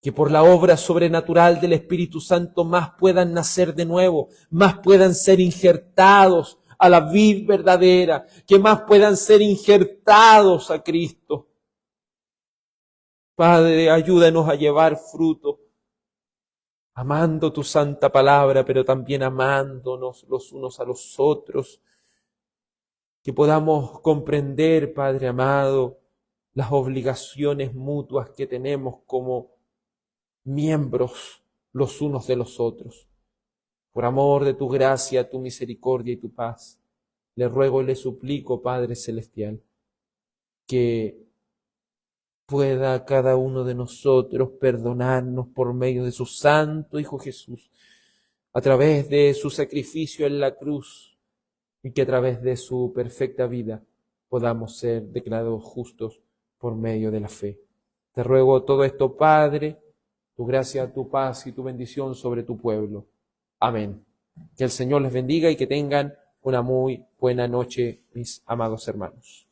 que por la obra sobrenatural del Espíritu Santo más puedan nacer de nuevo, más puedan ser injertados a la vid verdadera, que más puedan ser injertados a Cristo. Padre, ayúdanos a llevar fruto, amando tu santa palabra, pero también amándonos los unos a los otros. Que podamos comprender, Padre amado, las obligaciones mutuas que tenemos como miembros los unos de los otros. Por amor de tu gracia, tu misericordia y tu paz, le ruego y le suplico, Padre Celestial, que pueda cada uno de nosotros perdonarnos por medio de su santo Hijo Jesús, a través de su sacrificio en la cruz, y que a través de su perfecta vida podamos ser declarados justos por medio de la fe. Te ruego todo esto, Padre, tu gracia, tu paz y tu bendición sobre tu pueblo. Amén. Que el Señor les bendiga y que tengan una muy buena noche, mis amados hermanos.